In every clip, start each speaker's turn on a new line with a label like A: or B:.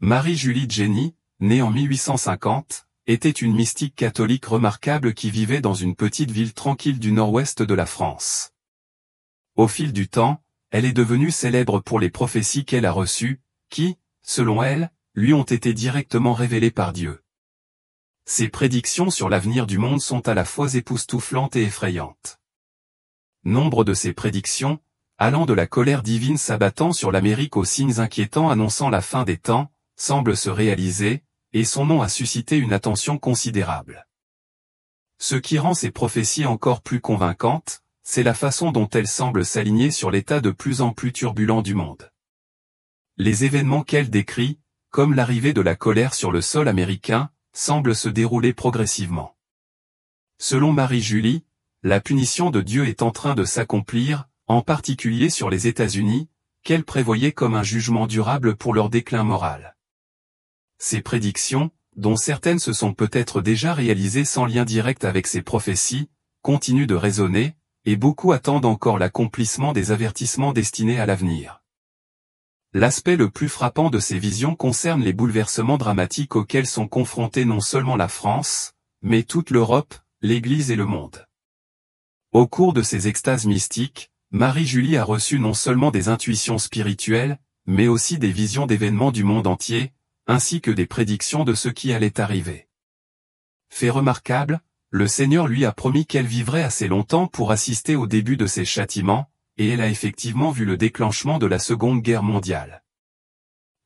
A: Marie-Julie Jenny, née en 1850, était une mystique catholique remarquable qui vivait dans une petite ville tranquille du nord-ouest de la France. Au fil du temps, elle est devenue célèbre pour les prophéties qu'elle a reçues, qui, selon elle, lui ont été directement révélées par Dieu. Ses prédictions sur l'avenir du monde sont à la fois époustouflantes et effrayantes. Nombre de ces prédictions, allant de la colère divine s'abattant sur l'Amérique aux signes inquiétants annonçant la fin des temps, semblent se réaliser, et son nom a suscité une attention considérable. Ce qui rend ces prophéties encore plus convaincantes, c'est la façon dont elles semblent s'aligner sur l'état de plus en plus turbulent du monde. Les événements qu'elle décrit, comme l'arrivée de la colère sur le sol américain, semblent se dérouler progressivement. Selon Marie-Julie, la punition de Dieu est en train de s'accomplir, en particulier sur les États-Unis, qu'elle prévoyait comme un jugement durable pour leur déclin moral. Ces prédictions, dont certaines se sont peut-être déjà réalisées sans lien direct avec ces prophéties, continuent de résonner, et beaucoup attendent encore l'accomplissement des avertissements destinés à l'avenir. L'aspect le plus frappant de ces visions concerne les bouleversements dramatiques auxquels sont confrontés non seulement la France, mais toute l'Europe, l'Église et le monde. Au cours de ces extases mystiques, Marie-Julie a reçu non seulement des intuitions spirituelles, mais aussi des visions d'événements du monde entier, ainsi que des prédictions de ce qui allait arriver. Fait remarquable, le Seigneur lui a promis qu'elle vivrait assez longtemps pour assister au début de ses châtiments, et elle a effectivement vu le déclenchement de la Seconde Guerre mondiale.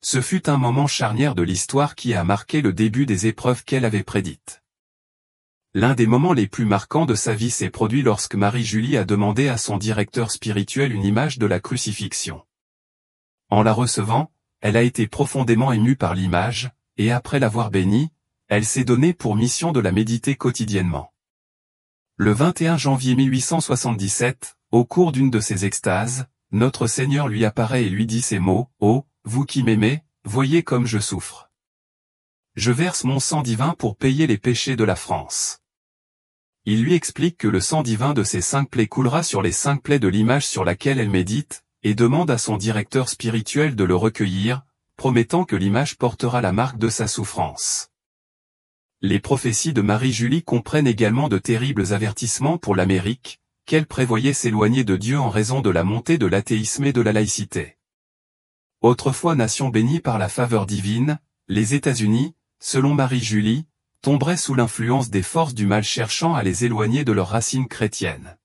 A: Ce fut un moment charnière de l'histoire qui a marqué le début des épreuves qu'elle avait prédites. L'un des moments les plus marquants de sa vie s'est produit lorsque Marie-Julie a demandé à son directeur spirituel une image de la crucifixion. En la recevant, elle a été profondément émue par l'image, et après l'avoir bénie, elle s'est donnée pour mission de la méditer quotidiennement. Le 21 janvier 1877, au cours d'une de ses extases, notre Seigneur lui apparaît et lui dit ces mots, « Oh, vous qui m'aimez, voyez comme je souffre. Je verse mon sang divin pour payer les péchés de la France. » Il lui explique que le sang divin de ces 5 plaies coulera sur les 5 plaies de l'image sur laquelle elle médite, et demande à son directeur spirituel de le recueillir, promettant que l'image portera la marque de sa souffrance. Les prophéties de Marie-Julie comprennent également de terribles avertissements pour l'Amérique, qu'elle prévoyait s'éloigner de Dieu en raison de la montée de l'athéisme et de la laïcité. Autrefois nation bénie par la faveur divine, les États-Unis, selon Marie-Julie, tomberaient sous l'influence des forces du mal cherchant à les éloigner de leurs racines chrétiennes.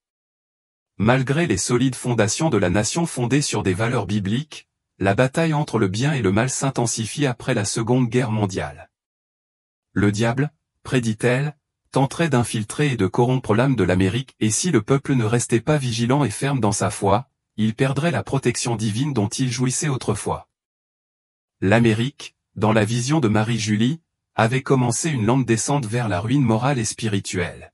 A: Malgré les solides fondations de la nation fondée sur des valeurs bibliques, la bataille entre le bien et le mal s'intensifie après la Seconde Guerre mondiale. Le diable, prédit-elle, tenterait d'infiltrer et de corrompre l'âme de l'Amérique, et si le peuple ne restait pas vigilant et ferme dans sa foi, il perdrait la protection divine dont il jouissait autrefois. L'Amérique, dans la vision de Marie-Julie, avait commencé une lente descente vers la ruine morale et spirituelle.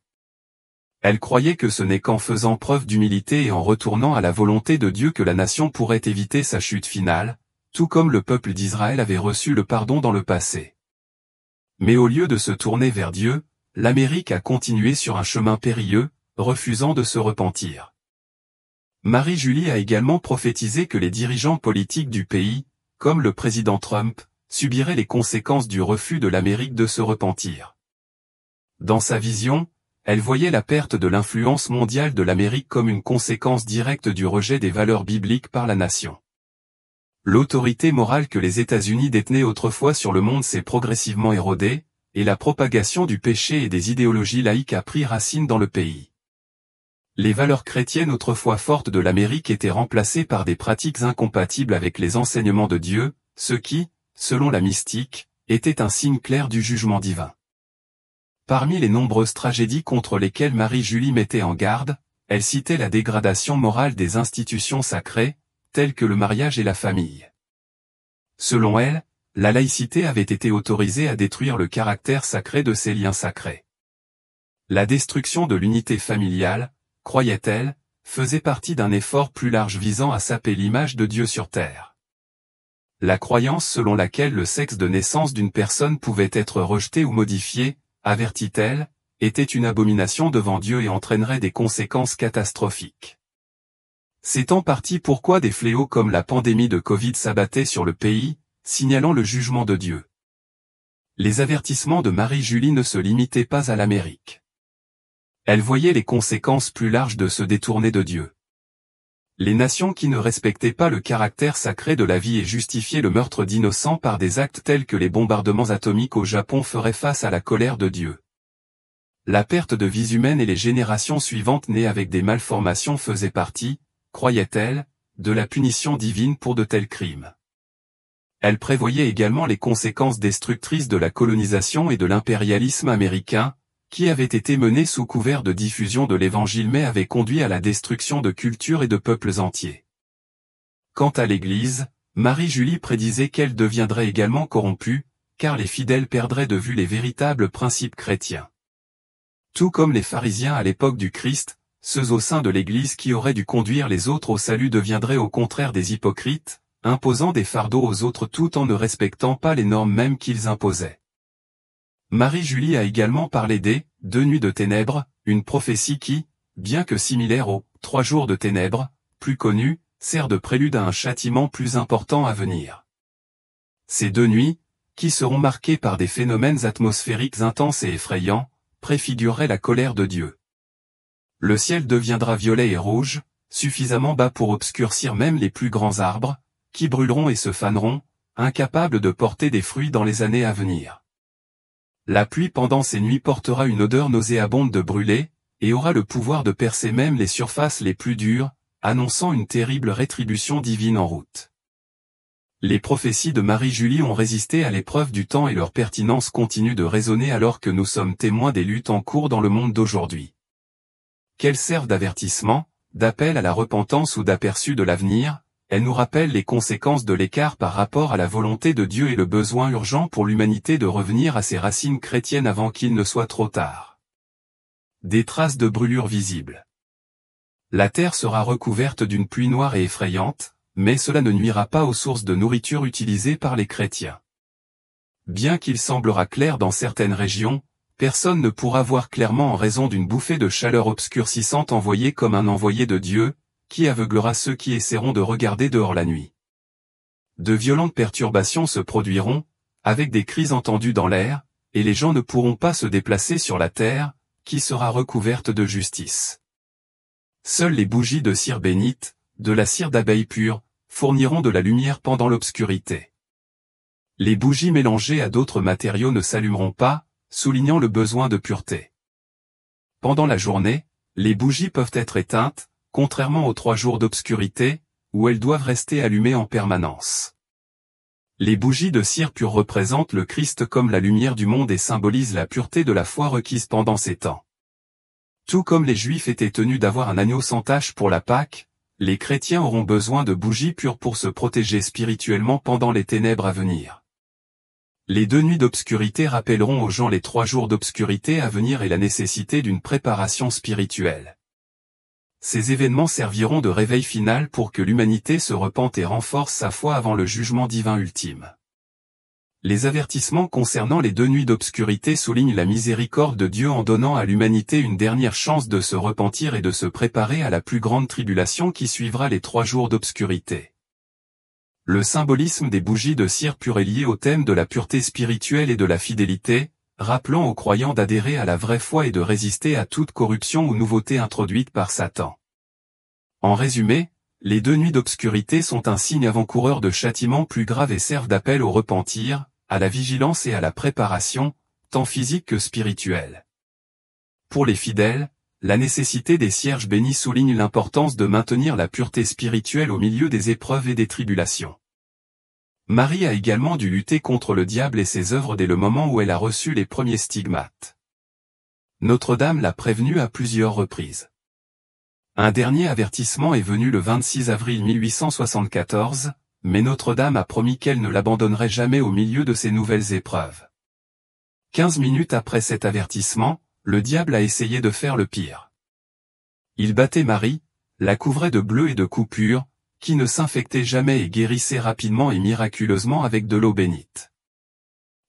A: Elle croyait que ce n'est qu'en faisant preuve d'humilité et en retournant à la volonté de Dieu que la nation pourrait éviter sa chute finale, tout comme le peuple d'Israël avait reçu le pardon dans le passé. Mais au lieu de se tourner vers Dieu, l'Amérique a continué sur un chemin périlleux, refusant de se repentir. Marie-Julie a également prophétisé que les dirigeants politiques du pays, comme le président Trump, subiraient les conséquences du refus de l'Amérique de se repentir. Dans sa vision, elle voyait la perte de l'influence mondiale de l'Amérique comme une conséquence directe du rejet des valeurs bibliques par la nation. L'autorité morale que les États-Unis détenaient autrefois sur le monde s'est progressivement érodée, et la propagation du péché et des idéologies laïques a pris racine dans le pays. Les valeurs chrétiennes autrefois fortes de l'Amérique étaient remplacées par des pratiques incompatibles avec les enseignements de Dieu, ce qui, selon la mystique, était un signe clair du jugement divin. Parmi les nombreuses tragédies contre lesquelles Marie-Julie mettait en garde, elle citait la dégradation morale des institutions sacrées, telles que le mariage et la famille. Selon elle, la laïcité avait été autorisée à détruire le caractère sacré de ces liens sacrés. La destruction de l'unité familiale, croyait-elle, faisait partie d'un effort plus large visant à saper l'image de Dieu sur terre. La croyance selon laquelle le sexe de naissance d'une personne pouvait être rejeté ou modifié, avertit-elle, était une abomination devant Dieu et entraînerait des conséquences catastrophiques. C'est en partie pourquoi des fléaux comme la pandémie de Covid s'abattaient sur le pays, signalant le jugement de Dieu. Les avertissements de Marie-Julie ne se limitaient pas à l'Amérique. Elle voyait les conséquences plus larges de se détourner de Dieu. Les nations qui ne respectaient pas le caractère sacré de la vie et justifiaient le meurtre d'innocents par des actes tels que les bombardements atomiques au Japon feraient face à la colère de Dieu. La perte de vies humaines et les générations suivantes nées avec des malformations faisaient partie, croyait-elle, de la punition divine pour de tels crimes. Elle prévoyait également les conséquences destructrices de la colonisation et de l'impérialisme américain, qui avait été mené sous couvert de diffusion de l'Évangile mais avait conduit à la destruction de cultures et de peuples entiers. Quant à l'Église, Marie-Julie prédisait qu'elle deviendrait également corrompue, car les fidèles perdraient de vue les véritables principes chrétiens. Tout comme les pharisiens à l'époque du Christ, ceux au sein de l'Église qui auraient dû conduire les autres au salut deviendraient au contraire des hypocrites, imposant des fardeaux aux autres tout en ne respectant pas les normes mêmes qu'ils imposaient. Marie-Julie a également parlé des « 2 nuits de ténèbres », une prophétie qui, bien que similaire aux « 3 jours de ténèbres », plus connue, sert de prélude à un châtiment plus important à venir. Ces 2 nuits, qui seront marquées par des phénomènes atmosphériques intenses et effrayants, préfigureraient la colère de Dieu. Le ciel deviendra violet et rouge, suffisamment bas pour obscurcir même les plus grands arbres, qui brûleront et se faneront, incapables de porter des fruits dans les années à venir. La pluie pendant ces nuits portera une odeur nauséabonde de brûlé, et aura le pouvoir de percer même les surfaces les plus dures, annonçant une terrible rétribution divine en route. Les prophéties de Marie-Julie ont résisté à l'épreuve du temps et leur pertinence continue de résonner alors que nous sommes témoins des luttes en cours dans le monde d'aujourd'hui. Qu'elles servent d'avertissement, d'appel à la repentance ou d'aperçu de l'avenir, elles nous rappellent les conséquences de l'écart par rapport à la volonté de Dieu et le besoin urgent pour l'humanité de revenir à ses racines chrétiennes avant qu'il ne soit trop tard. Des traces de brûlure visibles. La terre sera recouverte d'une pluie noire et effrayante, mais cela ne nuira pas aux sources de nourriture utilisées par les chrétiens. Bien qu'il semblera clair dans certaines régions, personne ne pourra voir clairement en raison d'une bouffée de chaleur obscurcissante envoyée comme un envoyé de Dieu, qui aveuglera ceux qui essaieront de regarder dehors la nuit. De violentes perturbations se produiront, avec des cris entendus dans l'air, et les gens ne pourront pas se déplacer sur la terre, qui sera recouverte de justice. Seules les bougies de cire bénite, de la cire d'abeille pure, fourniront de la lumière pendant l'obscurité. Les bougies mélangées à d'autres matériaux ne s'allumeront pas, soulignant le besoin de pureté. Pendant la journée, les bougies peuvent être éteintes, contrairement aux 3 jours d'obscurité, où elles doivent rester allumées en permanence. Les bougies de cire pure représentent le Christ comme la lumière du monde et symbolisent la pureté de la foi requise pendant ces temps. Tout comme les Juifs étaient tenus d'avoir un agneau sans tache pour la Pâque, les chrétiens auront besoin de bougies pures pour se protéger spirituellement pendant les ténèbres à venir. Les 2 nuits d'obscurité rappelleront aux gens les 3 jours d'obscurité à venir et la nécessité d'une préparation spirituelle. Ces événements serviront de réveil final pour que l'humanité se repente et renforce sa foi avant le jugement divin ultime. Les avertissements concernant les 2 nuits d'obscurité soulignent la miséricorde de Dieu en donnant à l'humanité une dernière chance de se repentir et de se préparer à la plus grande tribulation qui suivra les 3 jours d'obscurité. Le symbolisme des bougies de cire pure est lié au thème de la pureté spirituelle et de la fidélité, rappelant aux croyants d'adhérer à la vraie foi et de résister à toute corruption ou nouveauté introduite par Satan. En résumé, les 2 nuits d'obscurité sont un signe avant-coureur de châtiments plus graves et servent d'appel au repentir, à la vigilance et à la préparation, tant physique que spirituelle. Pour les fidèles, la nécessité des cierges bénis souligne l'importance de maintenir la pureté spirituelle au milieu des épreuves et des tribulations. Marie a également dû lutter contre le diable et ses œuvres dès le moment où elle a reçu les premiers stigmates. Notre-Dame l'a prévenue à plusieurs reprises. Un dernier avertissement est venu le 26 avril 1874, mais Notre-Dame a promis qu'elle ne l'abandonnerait jamais au milieu de ces nouvelles épreuves. 15 minutes après cet avertissement, le diable a essayé de faire le pire. Il battait Marie, la couvrait de bleus et de coupures, qui ne s'infectait jamais et guérissait rapidement et miraculeusement avec de l'eau bénite.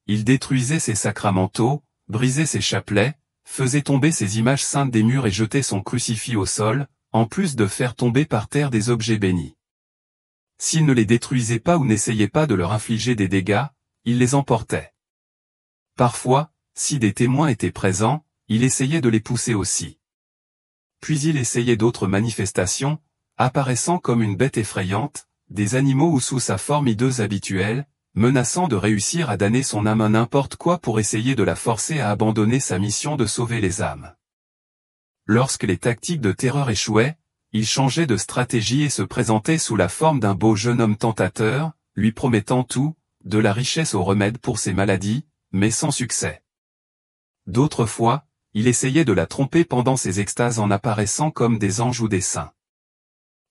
A: Il détruisait ses sacramentaux, brisait ses chapelets, faisait tomber ses images saintes des murs et jetait son crucifix au sol, en plus de faire tomber par terre des objets bénis. S'il ne les détruisait pas ou n'essayait pas de leur infliger des dégâts, il les emportait. Parfois, si des témoins étaient présents, il essayait de les pousser aussi. Puis il essayait d'autres manifestations, apparaissant comme une bête effrayante, des animaux ou sous sa forme hideuse habituelle, menaçant de réussir à damner son âme à n'importe quoi pour essayer de la forcer à abandonner sa mission de sauver les âmes. Lorsque les tactiques de terreur échouaient, il changeait de stratégie et se présentait sous la forme d'un beau jeune homme tentateur, lui promettant tout, de la richesse au remède pour ses maladies, mais sans succès. D'autres fois, il essayait de la tromper pendant ses extases en apparaissant comme des anges ou des saints.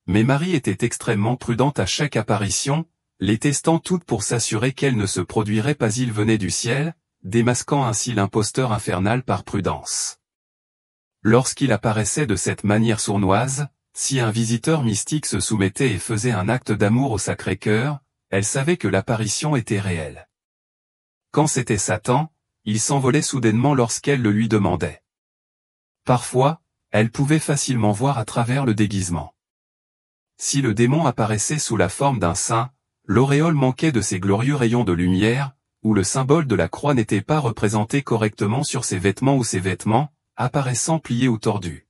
A: Mais Marie était extrêmement prudente à chaque apparition, les testant toutes pour s'assurer qu'elle ne se produirait pas. Il venait du ciel, démasquant ainsi l'imposteur infernal par prudence. Lorsqu'il apparaissait de cette manière sournoise, si un visiteur mystique se soumettait et faisait un acte d'amour au Sacré-Cœur, elle savait que l'apparition était réelle. Quand c'était Satan, il s'envolait soudainement lorsqu'elle le lui demandait. Parfois, elle pouvait facilement voir à travers le déguisement. Si le démon apparaissait sous la forme d'un saint, l'auréole manquait de ses glorieux rayons de lumière, ou le symbole de la croix n'était pas représenté correctement sur ses vêtements ou ses vêtements, apparaissant pliés ou tordus.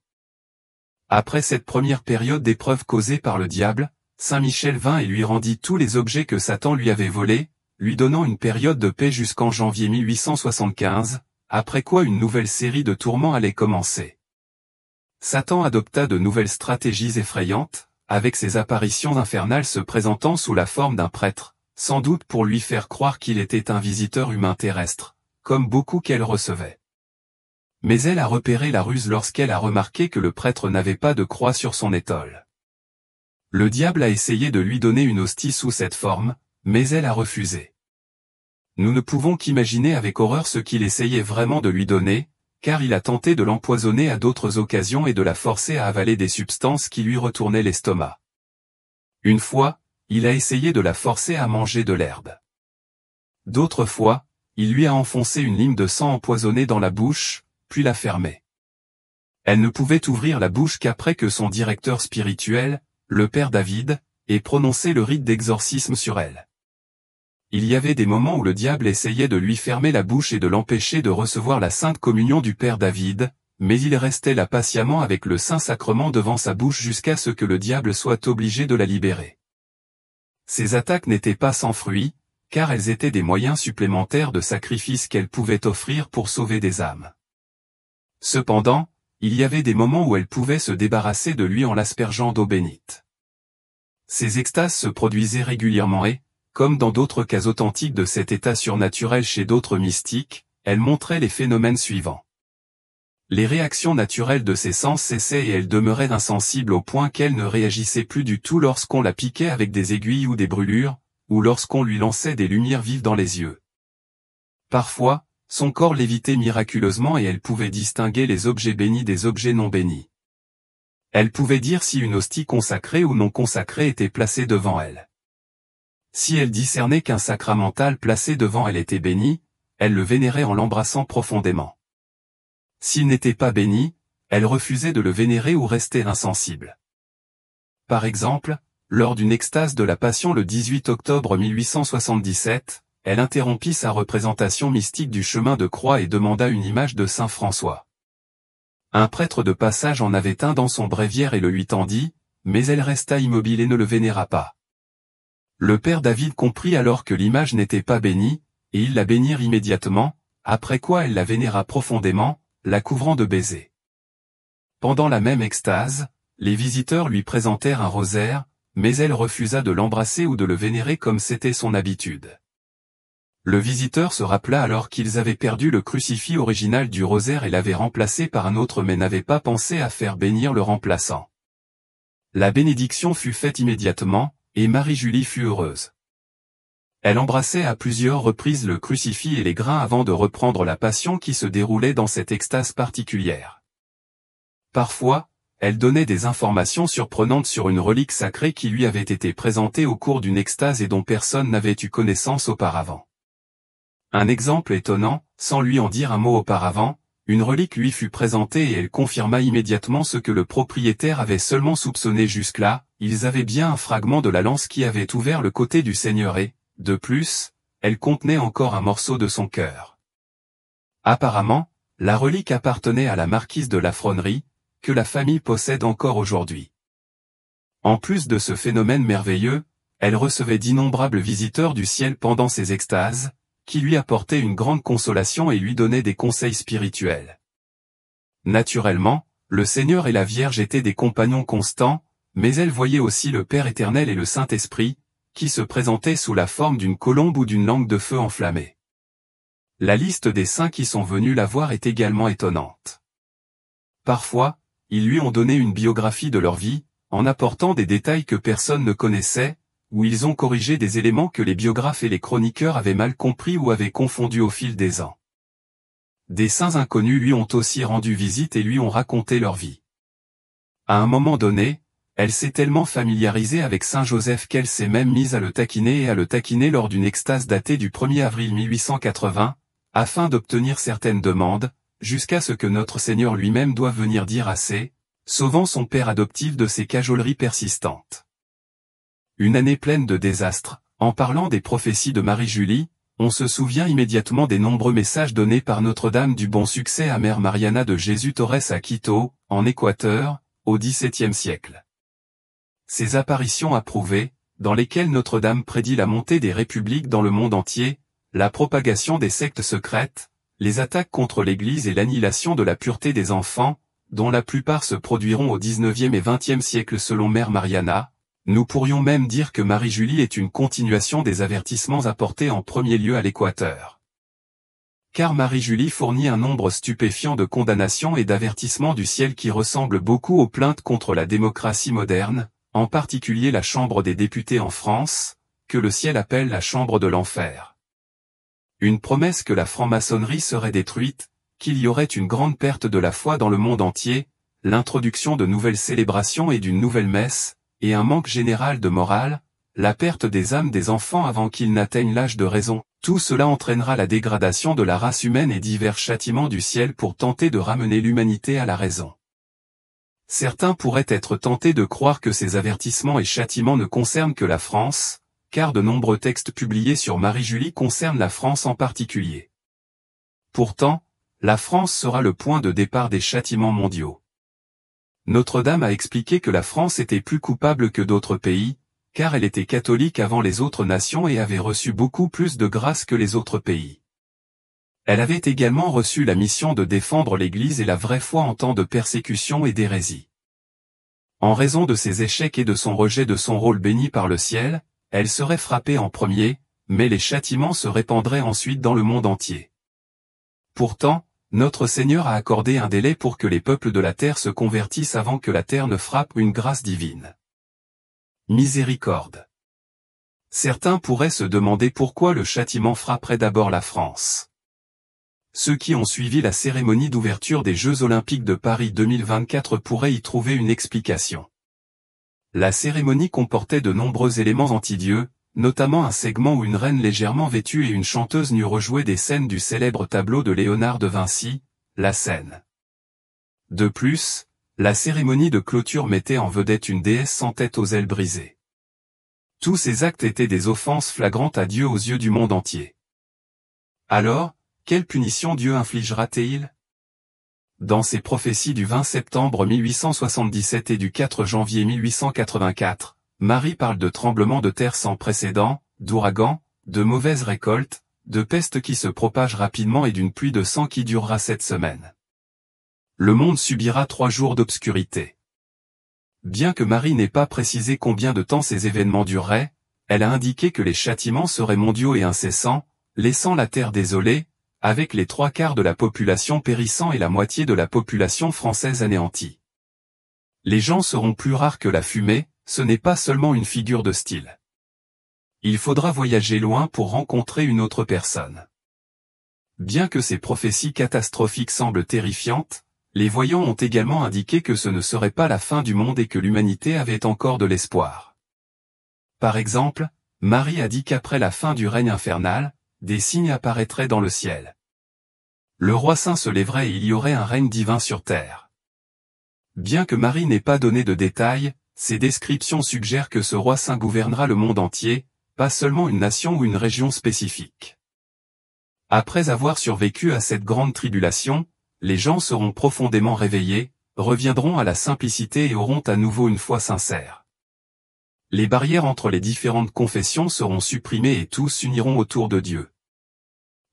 A: Après cette première période d'épreuve causée par le diable, Saint Michel vint et lui rendit tous les objets que Satan lui avait volés, lui donnant une période de paix jusqu'en janvier 1875, après quoi une nouvelle série de tourments allait commencer. Satan adopta de nouvelles stratégies effrayantes, avec ses apparitions infernales se présentant sous la forme d'un prêtre, sans doute pour lui faire croire qu'il était un visiteur humain terrestre, comme beaucoup qu'elle recevait. Mais elle a repéré la ruse lorsqu'elle a remarqué que le prêtre n'avait pas de croix sur son étole. Le diable a essayé de lui donner une hostie sous cette forme, mais elle a refusé. Nous ne pouvons qu'imaginer avec horreur ce qu'il essayait vraiment de lui donner, car il a tenté de l'empoisonner à d'autres occasions et de la forcer à avaler des substances qui lui retournaient l'estomac. Une fois, il a essayé de la forcer à manger de l'herbe. D'autres fois, il lui a enfoncé une lime de sang empoisonnée dans la bouche, puis l'a fermée. Elle ne pouvait ouvrir la bouche qu'après que son directeur spirituel, le père David, ait prononcé le rite d'exorcisme sur elle. Il y avait des moments où le diable essayait de lui fermer la bouche et de l'empêcher de recevoir la sainte communion du père David, mais il restait là patiemment avec le Saint-Sacrement devant sa bouche jusqu'à ce que le diable soit obligé de la libérer. Ces attaques n'étaient pas sans fruit, car elles étaient des moyens supplémentaires de sacrifice qu'elle pouvait offrir pour sauver des âmes. Cependant, il y avait des moments où elle pouvait se débarrasser de lui en l'aspergeant d'eau bénite. Ces extases se produisaient régulièrement et, comme dans d'autres cas authentiques de cet état surnaturel chez d'autres mystiques, elle montrait les phénomènes suivants. Les réactions naturelles de ses sens cessaient et elle demeurait insensible au point qu'elle ne réagissait plus du tout lorsqu'on la piquait avec des aiguilles ou des brûlures, ou lorsqu'on lui lançait des lumières vives dans les yeux. Parfois, son corps lévitait miraculeusement et elle pouvait distinguer les objets bénis des objets non bénis. Elle pouvait dire si une hostie consacrée ou non consacrée était placée devant elle. Si elle discernait qu'un sacramental placé devant elle était béni, elle le vénérait en l'embrassant profondément. S'il n'était pas béni, elle refusait de le vénérer ou restait insensible. Par exemple, lors d'une extase de la Passion le 18 octobre 1877, elle interrompit sa représentation mystique du chemin de croix et demanda une image de saint François. Un prêtre de passage en avait un dans son bréviaire et le lui tendit, mais elle resta immobile et ne le vénéra pas. Le père David comprit alors que l'image n'était pas bénie, et ils la bénirent immédiatement, après quoi elle la vénéra profondément, la couvrant de baisers. Pendant la même extase, les visiteurs lui présentèrent un rosaire, mais elle refusa de l'embrasser ou de le vénérer comme c'était son habitude. Le visiteur se rappela alors qu'ils avaient perdu le crucifix original du rosaire et l'avaient remplacé par un autre mais n'avaient pas pensé à faire bénir le remplaçant. La bénédiction fut faite immédiatement, et Marie-Julie fut heureuse. Elle embrassait à plusieurs reprises le crucifix et les grains avant de reprendre la passion qui se déroulait dans cette extase particulière. Parfois, elle donnait des informations surprenantes sur une relique sacrée qui lui avait été présentée au cours d'une extase et dont personne n'avait eu connaissance auparavant. Un exemple étonnant, sans lui en dire un mot auparavant, une relique lui fut présentée et elle confirma immédiatement ce que le propriétaire avait seulement soupçonné jusque-là, ils avaient bien un fragment de la lance qui avait ouvert le côté du Seigneur et, de plus, elle contenait encore un morceau de son cœur. Apparemment, la relique appartenait à la marquise de la Fronnerie, que la famille possède encore aujourd'hui. En plus de ce phénomène merveilleux, elle recevait d'innombrables visiteurs du ciel pendant ses extases, qui lui apportaient une grande consolation et lui donnaient des conseils spirituels. Naturellement, le Seigneur et la Vierge étaient des compagnons constants, mais elle voyait aussi le Père éternel et le Saint-Esprit, qui se présentaient sous la forme d'une colombe ou d'une langue de feu enflammée. La liste des saints qui sont venus la voir est également étonnante. Parfois, ils lui ont donné une biographie de leur vie, en apportant des détails que personne ne connaissait, ou ils ont corrigé des éléments que les biographes et les chroniqueurs avaient mal compris ou avaient confondus au fil des ans. Des saints inconnus lui ont aussi rendu visite et lui ont raconté leur vie. À un moment donné, elle s'est tellement familiarisée avec Saint Joseph qu'elle s'est même mise à le taquiner et à le taquiner lors d'une extase datée du 1er avril 1880, afin d'obtenir certaines demandes, jusqu'à ce que notre Seigneur lui-même doive venir dire assez, sauvant son père adoptif de ses cajoleries persistantes. Une année pleine de désastres. En parlant des prophéties de Marie-Julie, on se souvient immédiatement des nombreux messages donnés par Notre-Dame du Bon Succès à Mère Mariana de Jésus Torres à Quito, en Équateur, au XVIIe siècle. Ces apparitions approuvées, dans lesquelles Notre-Dame prédit la montée des républiques dans le monde entier, la propagation des sectes secrètes, les attaques contre l'Église et l'annihilation de la pureté des enfants, dont la plupart se produiront au XIXe et XXe siècle selon Mère Mariana, nous pourrions même dire que Marie-Julie est une continuation des avertissements apportés en premier lieu à l'Équateur. Car Marie-Julie fournit un nombre stupéfiant de condamnations et d'avertissements du ciel qui ressemblent beaucoup aux plaintes contre la démocratie moderne, en particulier la Chambre des députés en France, que le ciel appelle la Chambre de l'enfer. Une promesse que la franc-maçonnerie serait détruite, qu'il y aurait une grande perte de la foi dans le monde entier, l'introduction de nouvelles célébrations et d'une nouvelle messe, et un manque général de morale, la perte des âmes des enfants avant qu'ils n'atteignent l'âge de raison, tout cela entraînera la dégradation de la race humaine et divers châtiments du ciel pour tenter de ramener l'humanité à la raison. Certains pourraient être tentés de croire que ces avertissements et châtiments ne concernent que la France, car de nombreux textes publiés sur Marie-Julie concernent la France en particulier. Pourtant, la France sera le point de départ des châtiments mondiaux. Notre-Dame a expliqué que la France était plus coupable que d'autres pays, car elle était catholique avant les autres nations et avait reçu beaucoup plus de grâce que les autres pays. Elle avait également reçu la mission de défendre l'Église et la vraie foi en temps de persécution et d'hérésie. En raison de ses échecs et de son rejet de son rôle béni par le ciel, elle serait frappée en premier, mais les châtiments se répandraient ensuite dans le monde entier. Pourtant, notre Seigneur a accordé un délai pour que les peuples de la terre se convertissent avant que la terre ne frappe une grâce divine. Miséricorde. Certains pourraient se demander pourquoi le châtiment frapperait d'abord la France. Ceux qui ont suivi la cérémonie d'ouverture des Jeux Olympiques de Paris 2024 pourraient y trouver une explication. La cérémonie comportait de nombreux éléments anti-dieu, notamment un segment où une reine légèrement vêtue et une chanteuse nue rejouaient des scènes du célèbre tableau de Léonard de Vinci, La Scène. De plus, la cérémonie de clôture mettait en vedette une déesse sans tête aux ailes brisées. Tous ces actes étaient des offenses flagrantes à Dieu aux yeux du monde entier. Alors, quelle punition Dieu infligera-t-il ? Dans ses prophéties du 20 septembre 1877 et du 4 janvier 1884, Marie parle de tremblements de terre sans précédent, d'ouragans, de mauvaises récoltes, de peste qui se propage rapidement et d'une pluie de sang qui durera 7 semaines. Le monde subira 3 jours d'obscurité. Bien que Marie n'ait pas précisé combien de temps ces événements dureraient, elle a indiqué que les châtiments seraient mondiaux et incessants, laissant la terre désolée, avec les 3/4 de la population périssant et la moitié de la population française anéantie. Les gens seront plus rares que la fumée, ce n'est pas seulement une figure de style. Il faudra voyager loin pour rencontrer une autre personne. Bien que ces prophéties catastrophiques semblent terrifiantes, les voyants ont également indiqué que ce ne serait pas la fin du monde et que l'humanité avait encore de l'espoir. Par exemple, Marie a dit qu'après la fin du règne infernal, des signes apparaîtraient dans le ciel. Le roi saint se lèverait et il y aurait un règne divin sur terre. Bien que Marie n'ait pas donné de détails, ces descriptions suggèrent que ce roi saint gouvernera le monde entier, pas seulement une nation ou une région spécifique. Après avoir survécu à cette grande tribulation, les gens seront profondément réveillés, reviendront à la simplicité et auront à nouveau une foi sincère. Les barrières entre les différentes confessions seront supprimées et tous s'uniront autour de Dieu.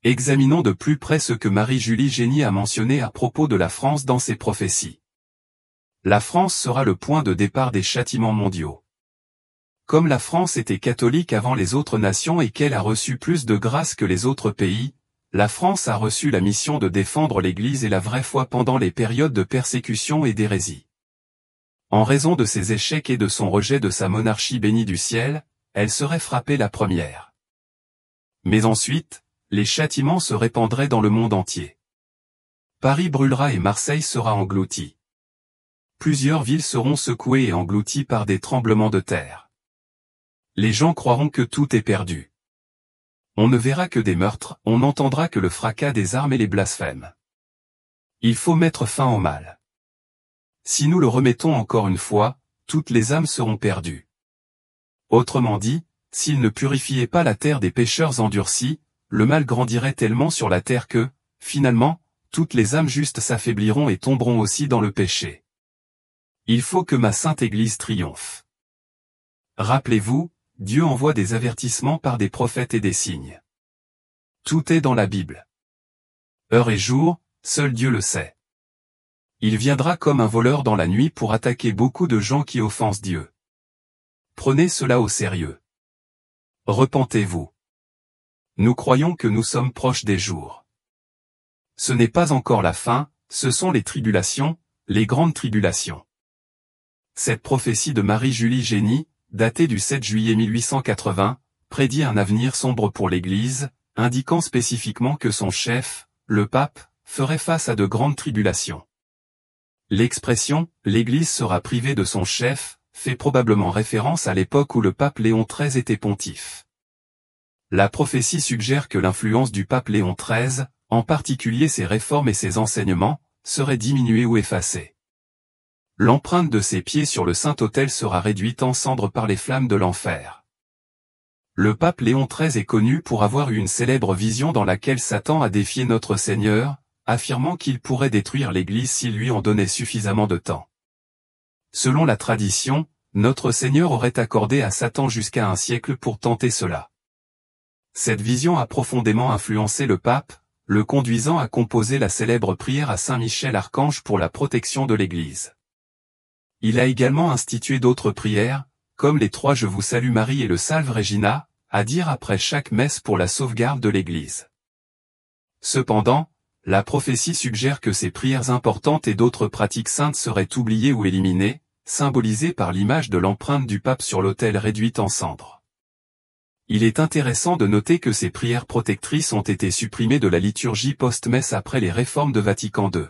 A: Examinons de plus près ce que Marie-Julie Génie a mentionné à propos de la France dans ses prophéties. La France sera le point de départ des châtiments mondiaux. Comme la France était catholique avant les autres nations et qu'elle a reçu plus de grâce que les autres pays, la France a reçu la mission de défendre l'Église et la vraie foi pendant les périodes de persécution et d'hérésie. En raison de ses échecs et de son rejet de sa monarchie bénie du ciel, elle serait frappée la première. Mais ensuite, les châtiments se répandraient dans le monde entier. Paris brûlera et Marseille sera englouti. Plusieurs villes seront secouées et englouties par des tremblements de terre. Les gens croiront que tout est perdu. On ne verra que des meurtres, on n'entendra que le fracas des armes et les blasphèmes. Il faut mettre fin au mal. Si nous le remettons encore une fois, toutes les âmes seront perdues. Autrement dit, s'il ne purifiait pas la terre des pécheurs endurcis, le mal grandirait tellement sur la terre que, finalement, toutes les âmes justes s'affaibliront et tomberont aussi dans le péché. Il faut que ma sainte Église triomphe. Rappelez-vous, Dieu envoie des avertissements par des prophètes et des signes. Tout est dans la Bible. Heure et jour, seul Dieu le sait. Il viendra comme un voleur dans la nuit pour attaquer beaucoup de gens qui offensent Dieu. Prenez cela au sérieux. Repentez-vous. Nous croyons que nous sommes proches des jours. Ce n'est pas encore la fin, ce sont les tribulations, les grandes tribulations. Cette prophétie de Marie-Julie Génie, datée du 7 juillet 1880, prédit un avenir sombre pour l'Église, indiquant spécifiquement que son chef, le pape, ferait face à de grandes tribulations. L'expression « l'Église sera privée de son chef » fait probablement référence à l'époque où le pape Léon XIII était pontife. La prophétie suggère que l'influence du pape Léon XIII, en particulier ses réformes et ses enseignements, serait diminuée ou effacée. L'empreinte de ses pieds sur le Saint-Autel sera réduite en cendres par les flammes de l'enfer. Le pape Léon XIII est connu pour avoir eu une célèbre vision dans laquelle Satan a défié notre Seigneur, affirmant qu'il pourrait détruire l'Église s'il lui en donnait suffisamment de temps. Selon la tradition, notre Seigneur aurait accordé à Satan jusqu'à un siècle pour tenter cela. Cette vision a profondément influencé le pape, le conduisant à composer la célèbre prière à Saint Michel Archange pour la protection de l'Église. Il a également institué d'autres prières, comme les 3 Je vous salue Marie et le Salve Regina, à dire après chaque messe pour la sauvegarde de l'Église. Cependant, la prophétie suggère que ces prières importantes et d'autres pratiques saintes seraient oubliées ou éliminées, symbolisées par l'image de l'empreinte du pape sur l'autel réduite en cendres. Il est intéressant de noter que ces prières protectrices ont été supprimées de la liturgie post-messe après les réformes de Vatican II.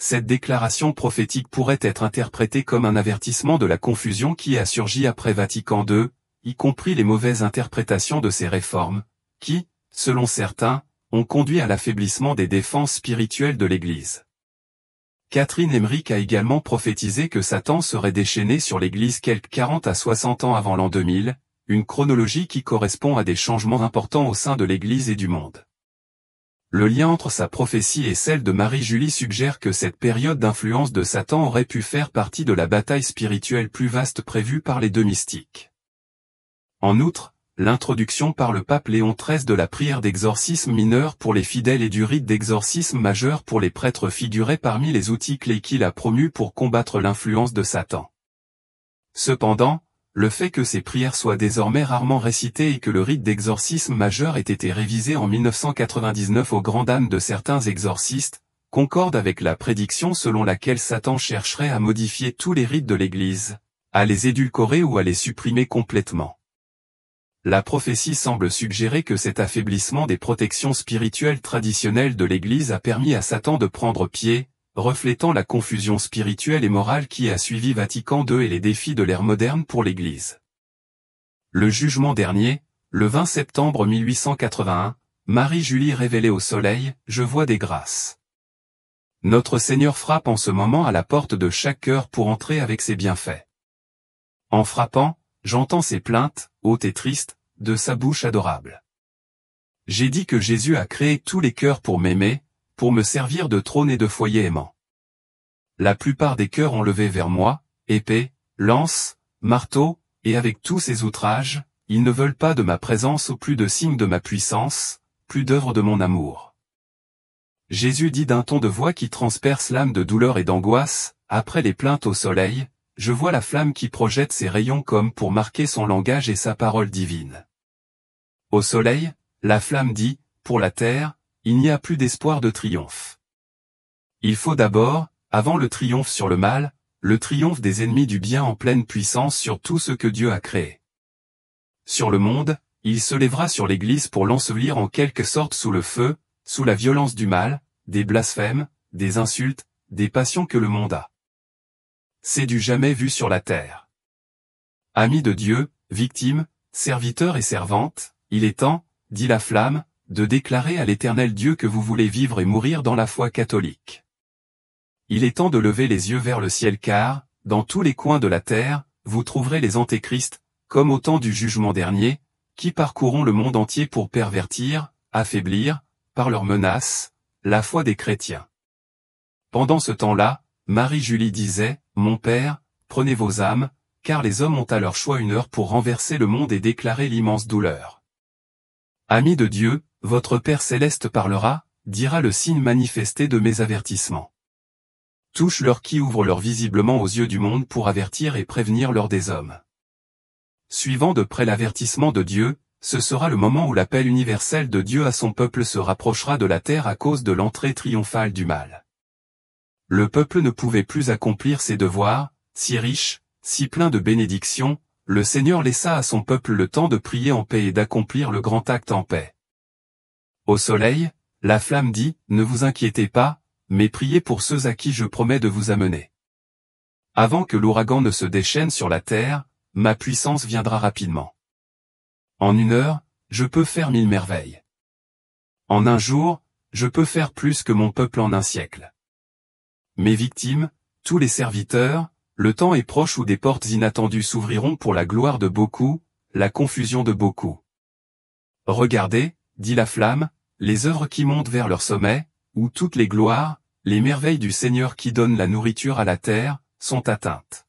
A: Cette déclaration prophétique pourrait être interprétée comme un avertissement de la confusion qui a surgi après Vatican II, y compris les mauvaises interprétations de ces réformes, qui, selon certains, ont conduit à l'affaiblissement des défenses spirituelles de l'Église. Catherine Emmerich a également prophétisé que Satan serait déchaîné sur l'Église quelque 40 à 60 ans avant l'an 2000, une chronologie qui correspond à des changements importants au sein de l'Église et du monde. Le lien entre sa prophétie et celle de Marie-Julie suggère que cette période d'influence de Satan aurait pu faire partie de la bataille spirituelle plus vaste prévue par les deux mystiques. En outre, l'introduction par le pape Léon XIII de la prière d'exorcisme mineur pour les fidèles et du rite d'exorcisme majeur pour les prêtres figurait parmi les outils clés qu'il a promus pour combattre l'influence de Satan. Cependant, le fait que ces prières soient désormais rarement récitées et que le rite d'exorcisme majeur ait été révisé en 1999 au grand dam de certains exorcistes, concorde avec la prédiction selon laquelle Satan chercherait à modifier tous les rites de l'Église, à les édulcorer ou à les supprimer complètement. La prophétie semble suggérer que cet affaiblissement des protections spirituelles traditionnelles de l'Église a permis à Satan de prendre pied, reflétant la confusion spirituelle et morale qui a suivi Vatican II et les défis de l'ère moderne pour l'Église. Le jugement dernier, le 20 septembre 1881, Marie-Julie révélait au soleil, « Je vois des grâces ». Notre Seigneur frappe en ce moment à la porte de chaque cœur pour entrer avec ses bienfaits. En frappant, j'entends ces plaintes, hautes et tristes, de sa bouche adorable. J'ai dit que Jésus a créé tous les cœurs pour m'aimer, pour me servir de trône et de foyer aimant. La plupart des cœurs ont levé vers moi, épée, lance, marteau, et avec tous ces outrages, ils ne veulent pas de ma présence ou plus de signes de ma puissance, plus d'œuvre de mon amour. Jésus dit d'un ton de voix qui transperce l'âme de douleur et d'angoisse, après les plaintes au soleil, je vois la flamme qui projette ses rayons comme pour marquer son langage et sa parole divine. Au soleil, la flamme dit, pour la terre, il n'y a plus d'espoir de triomphe. Il faut d'abord, avant le triomphe sur le mal, le triomphe des ennemis du bien en pleine puissance sur tout ce que Dieu a créé. Sur le monde, il se lèvera sur l'Église pour l'ensevelir en quelque sorte sous le feu, sous la violence du mal, des blasphèmes, des insultes, des passions que le monde a. C'est du jamais vu sur la terre. Amis de Dieu, victimes, serviteurs et servantes, il est temps, dit la flamme, de déclarer à l'Éternel Dieu que vous voulez vivre et mourir dans la foi catholique. Il est temps de lever les yeux vers le ciel car, dans tous les coins de la terre, vous trouverez les antéchrists, comme au temps du jugement dernier, qui parcourront le monde entier pour pervertir, affaiblir, par leurs menaces, la foi des chrétiens. Pendant ce temps-là, Marie-Julie disait, « Mon Père, prenez vos âmes, car les hommes ont à leur choix une heure pour renverser le monde et déclarer l'immense douleur. » Amis de Dieu, votre Père céleste parlera, dira le signe manifesté de mes avertissements. Touche-leur qui ouvre leur visiblement aux yeux du monde pour avertir et prévenir l'heure des hommes. Suivant de près l'avertissement de Dieu, ce sera le moment où l'appel universel de Dieu à son peuple se rapprochera de la terre à cause de l'entrée triomphale du mal. Le peuple ne pouvait plus accomplir ses devoirs, si riche, si plein de bénédictions, le Seigneur laissa à son peuple le temps de prier en paix et d'accomplir le grand acte en paix. Au soleil, la flamme dit, « Ne vous inquiétez pas, mais priez pour ceux à qui je promets de vous amener. Avant que l'ouragan ne se déchaîne sur la terre, ma puissance viendra rapidement. En 1 heure, je peux faire 1000 merveilles. En 1 jour, je peux faire plus que mon peuple en 1 siècle. Mes victimes, tous les serviteurs, le temps est proche où des portes inattendues s'ouvriront pour la gloire de beaucoup, la confusion de beaucoup. Regardez, dit la flamme, les œuvres qui montent vers leur sommet, où toutes les gloires, les merveilles du Seigneur qui donne la nourriture à la terre, sont atteintes.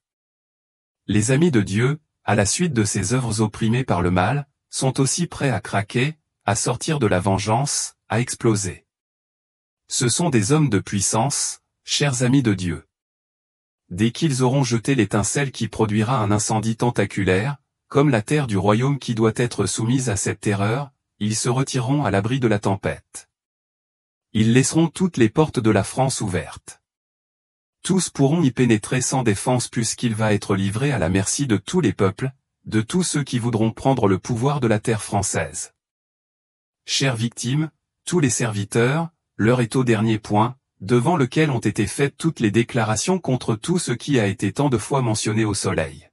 A: Les amis de Dieu, à la suite de ces œuvres opprimées par le mal, sont aussi prêts à craquer, à sortir de la vengeance, à exploser. Ce sont des hommes de puissance, chers amis de Dieu. Dès qu'ils auront jeté l'étincelle qui produira un incendie tentaculaire, comme la terre du royaume qui doit être soumise à cette terreur, ils se retireront à l'abri de la tempête. Ils laisseront toutes les portes de la France ouvertes. Tous pourront y pénétrer sans défense puisqu'il va être livré à la merci de tous les peuples, de tous ceux qui voudront prendre le pouvoir de la terre française. Chères victimes, tous les serviteurs, l'heure est au dernier point, devant lequel ont été faites toutes les déclarations contre tout ce qui a été tant de fois mentionné au soleil.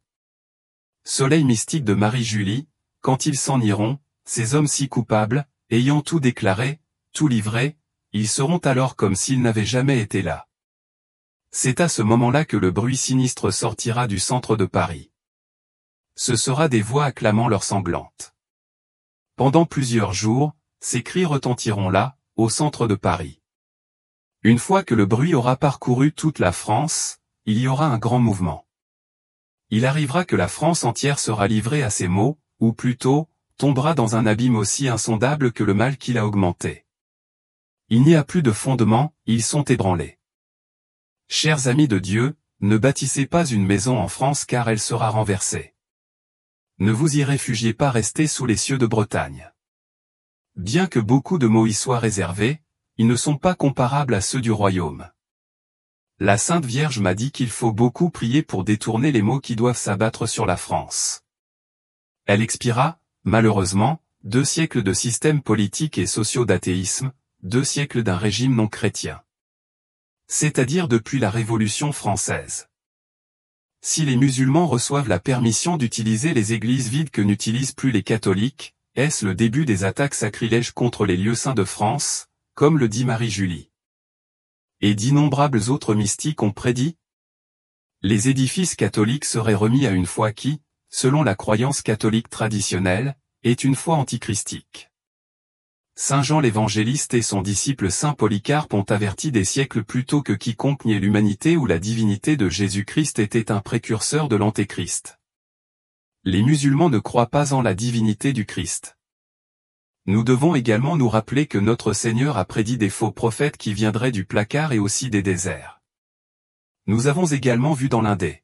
A: Soleil mystique de Marie-Julie, quand ils s'en iront, ces hommes si coupables, ayant tout déclaré, tout livré, ils seront alors comme s'ils n'avaient jamais été là. C'est à ce moment-là que le bruit sinistre sortira du centre de Paris. Ce sera des voix acclamant leur sanglante. Pendant plusieurs jours, ces cris retentiront là, au centre de Paris. Une fois que le bruit aura parcouru toute la France, il y aura un grand mouvement. Il arrivera que la France entière sera livrée à ces maux, ou plutôt, tombera dans un abîme aussi insondable que le mal qui l'a augmenté. Il n'y a plus de fondement, ils sont ébranlés. Chers amis de Dieu, ne bâtissez pas une maison en France car elle sera renversée. Ne vous y réfugiez pas rester sous les cieux de Bretagne. Bien que beaucoup de mots y soient réservés, ils ne sont pas comparables à ceux du royaume. La Sainte Vierge m'a dit qu'il faut beaucoup prier pour détourner les maux qui doivent s'abattre sur la France. Elle expira, malheureusement, 2 siècles de systèmes politiques et sociaux d'athéisme, 2 siècles d'un régime non chrétien. C'est-à-dire depuis la Révolution française. Si les musulmans reçoivent la permission d'utiliser les églises vides que n'utilisent plus les catholiques, est-ce le début des attaques sacrilèges contre les lieux saints de France, comme le dit Marie-Julie? Et d'innombrables autres mystiques ont prédit? Les édifices catholiques seraient remis à une foi qui, selon la croyance catholique traditionnelle, est une foi antichristique. Saint Jean l'Évangéliste et son disciple Saint Polycarpe ont averti des siècles plus tôt que quiconque niait l'humanité ou la divinité de Jésus-Christ était un précurseur de l'Antéchrist. Les musulmans ne croient pas en la divinité du Christ. Nous devons également nous rappeler que notre Seigneur a prédit des faux prophètes qui viendraient du placard et aussi des déserts. Nous avons également vu dans l'un des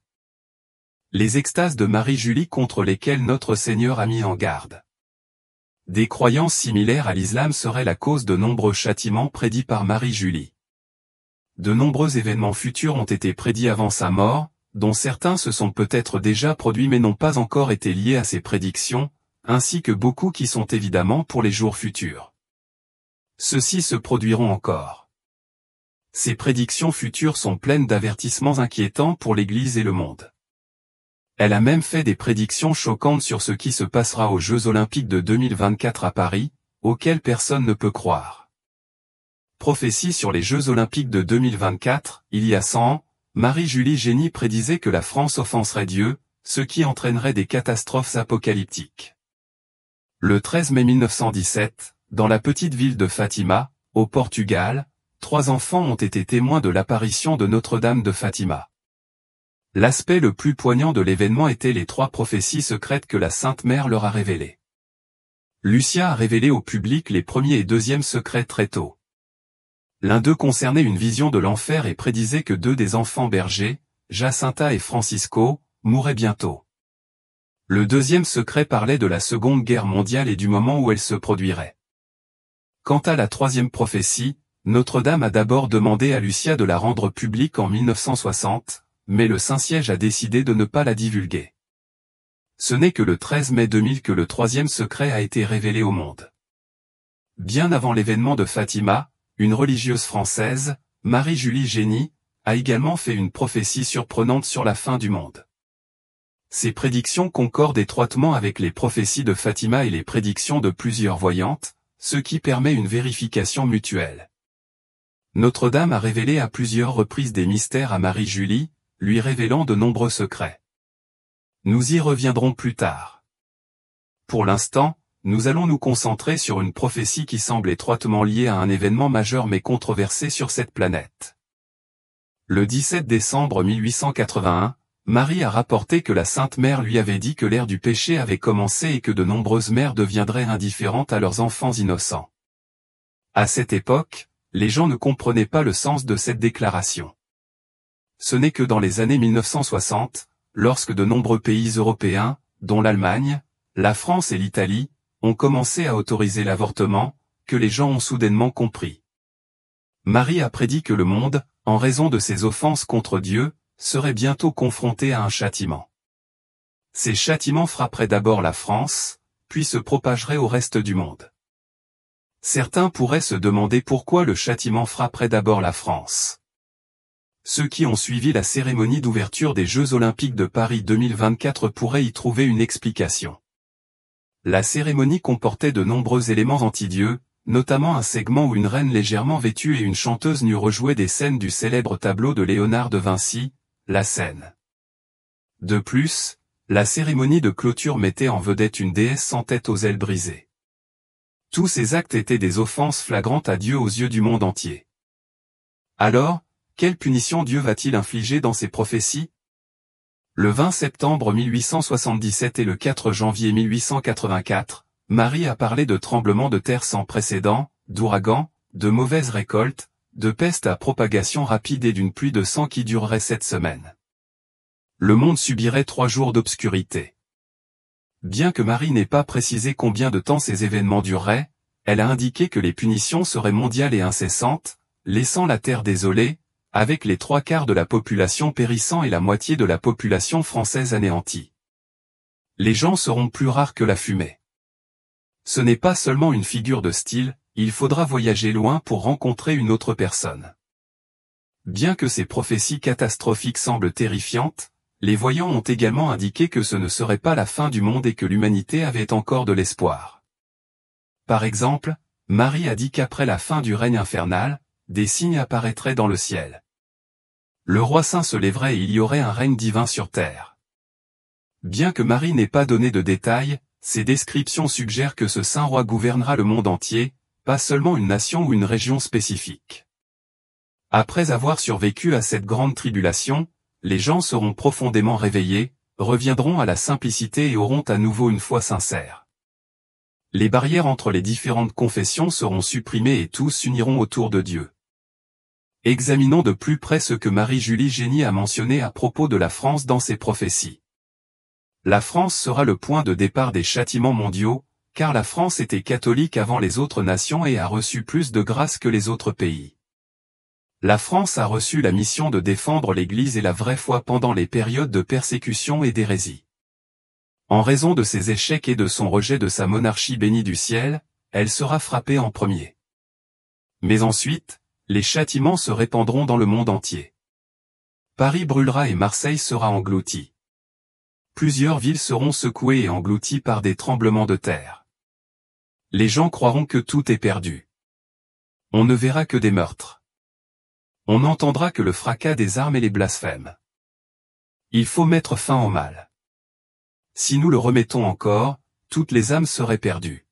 A: les extases de Marie-Julie contre lesquelles notre Seigneur a mis en garde. Des croyances similaires à l'islam seraient la cause de nombreux châtiments prédits par Marie-Julie. De nombreux événements futurs ont été prédits avant sa mort, dont certains se sont peut-être déjà produits mais n'ont pas encore été liés à ces prédictions, ainsi que beaucoup qui sont évidemment pour les jours futurs. Ceux-ci se produiront encore. Ces prédictions futures sont pleines d'avertissements inquiétants pour l'Église et le monde. Elle a même fait des prédictions choquantes sur ce qui se passera aux Jeux Olympiques de 2024 à Paris, auxquelles personne ne peut croire. Prophétie sur les Jeux Olympiques de 2024, il y a 100 ans, Marie-Julie Génie prédisait que la France offenserait Dieu, ce qui entraînerait des catastrophes apocalyptiques. Le 13 mai 1917, dans la petite ville de Fatima, au Portugal, 3 enfants ont été témoins de l'apparition de Notre-Dame de Fatima. L'aspect le plus poignant de l'événement était les 3 prophéties secrètes que la Sainte Mère leur a révélées. Lucia a révélé au public les premiers et deuxièmes secrets très tôt. L'un d'eux concernait une vision de l'enfer et prédisait que 2 des enfants bergers, Jacinta et Francisco, mourraient bientôt. Le deuxième secret parlait de la Seconde Guerre mondiale et du moment où elle se produirait. Quant à la troisième prophétie, Notre-Dame a d'abord demandé à Lucia de la rendre publique en 1960, mais le Saint-Siège a décidé de ne pas la divulguer. Ce n'est que le 13 mai 2000 que le troisième secret a été révélé au monde. Bien avant l'événement de Fatima, une religieuse française, Marie-Julie Génie, a également fait une prophétie surprenante sur la fin du monde. Ces prédictions concordent étroitement avec les prophéties de Fatima et les prédictions de plusieurs voyantes, ce qui permet une vérification mutuelle. Notre-Dame a révélé à plusieurs reprises des mystères à Marie-Julie, lui révélant de nombreux secrets. Nous y reviendrons plus tard. Pour l'instant, nous allons nous concentrer sur une prophétie qui semble étroitement liée à un événement majeur mais controversé sur cette planète. Le 17 décembre 1881, Marie a rapporté que la Sainte Mère lui avait dit que l'ère du péché avait commencé et que de nombreuses mères deviendraient indifférentes à leurs enfants innocents. À cette époque, les gens ne comprenaient pas le sens de cette déclaration. Ce n'est que dans les années 1960, lorsque de nombreux pays européens, dont l'Allemagne, la France et l'Italie, ont commencé à autoriser l'avortement, que les gens ont soudainement compris. Marie a prédit que le monde, en raison de ses offenses contre Dieu, serait bientôt confronté à un châtiment. Ces châtiments frapperaient d'abord la France, puis se propageraient au reste du monde. Certains pourraient se demander pourquoi le châtiment frapperait d'abord la France. Ceux qui ont suivi la cérémonie d'ouverture des Jeux Olympiques de Paris 2024 pourraient y trouver une explication. La cérémonie comportait de nombreux éléments anti-Dieu, notamment un segment où une reine légèrement vêtue et une chanteuse nue rejouaient des scènes du célèbre tableau de Léonard de Vinci, La Scène. De plus, la cérémonie de clôture mettait en vedette une déesse sans tête aux ailes brisées. Tous ces actes étaient des offenses flagrantes à Dieu aux yeux du monde entier. Alors, quelle punition Dieu va-t-il infliger dans ses prophéties? Le 20 septembre 1877 et le 4 janvier 1884, Marie a parlé de tremblements de terre sans précédent, d'ouragans, de mauvaises récoltes, de peste à propagation rapide et d'une pluie de sang qui durerait 7 semaines. Le monde subirait 3 jours d'obscurité. Bien que Marie n'ait pas précisé combien de temps ces événements dureraient, elle a indiqué que les punitions seraient mondiales et incessantes, laissant la terre désolée, avec les 3/4 de la population périssant et la moitié de la population française anéantie. Les gens seront plus rares que la fumée. Ce n'est pas seulement une figure de style, il faudra voyager loin pour rencontrer une autre personne. Bien que ces prophéties catastrophiques semblent terrifiantes, les voyants ont également indiqué que ce ne serait pas la fin du monde et que l'humanité avait encore de l'espoir. Par exemple, Marie a dit qu'après la fin du règne infernal, des signes apparaîtraient dans le ciel. Le roi saint se lèverait et il y aurait un règne divin sur terre. Bien que Marie n'ait pas donné de détails, ces descriptions suggèrent que ce saint roi gouvernera le monde entier, pas seulement une nation ou une région spécifique. Après avoir survécu à cette grande tribulation, les gens seront profondément réveillés, reviendront à la simplicité et auront à nouveau une foi sincère. Les barrières entre les différentes confessions seront supprimées et tous s'uniront autour de Dieu. Examinons de plus près ce que Marie-Julie Génie a mentionné à propos de la France dans ses prophéties. La France sera le point de départ des châtiments mondiaux, car la France était catholique avant les autres nations et a reçu plus de grâce que les autres pays. La France a reçu la mission de défendre l'Église et la vraie foi pendant les périodes de persécution et d'hérésie. En raison de ses échecs et de son rejet de sa monarchie bénie du ciel, elle sera frappée en premier. Mais ensuite, les châtiments se répandront dans le monde entier. Paris brûlera et Marseille sera englouti. Plusieurs villes seront secouées et englouties par des tremblements de terre. Les gens croiront que tout est perdu. On ne verra que des meurtres. On n'entendra que le fracas des armes et les blasphèmes. Il faut mettre fin au mal. Si nous le remettons encore, toutes les âmes seraient perdues.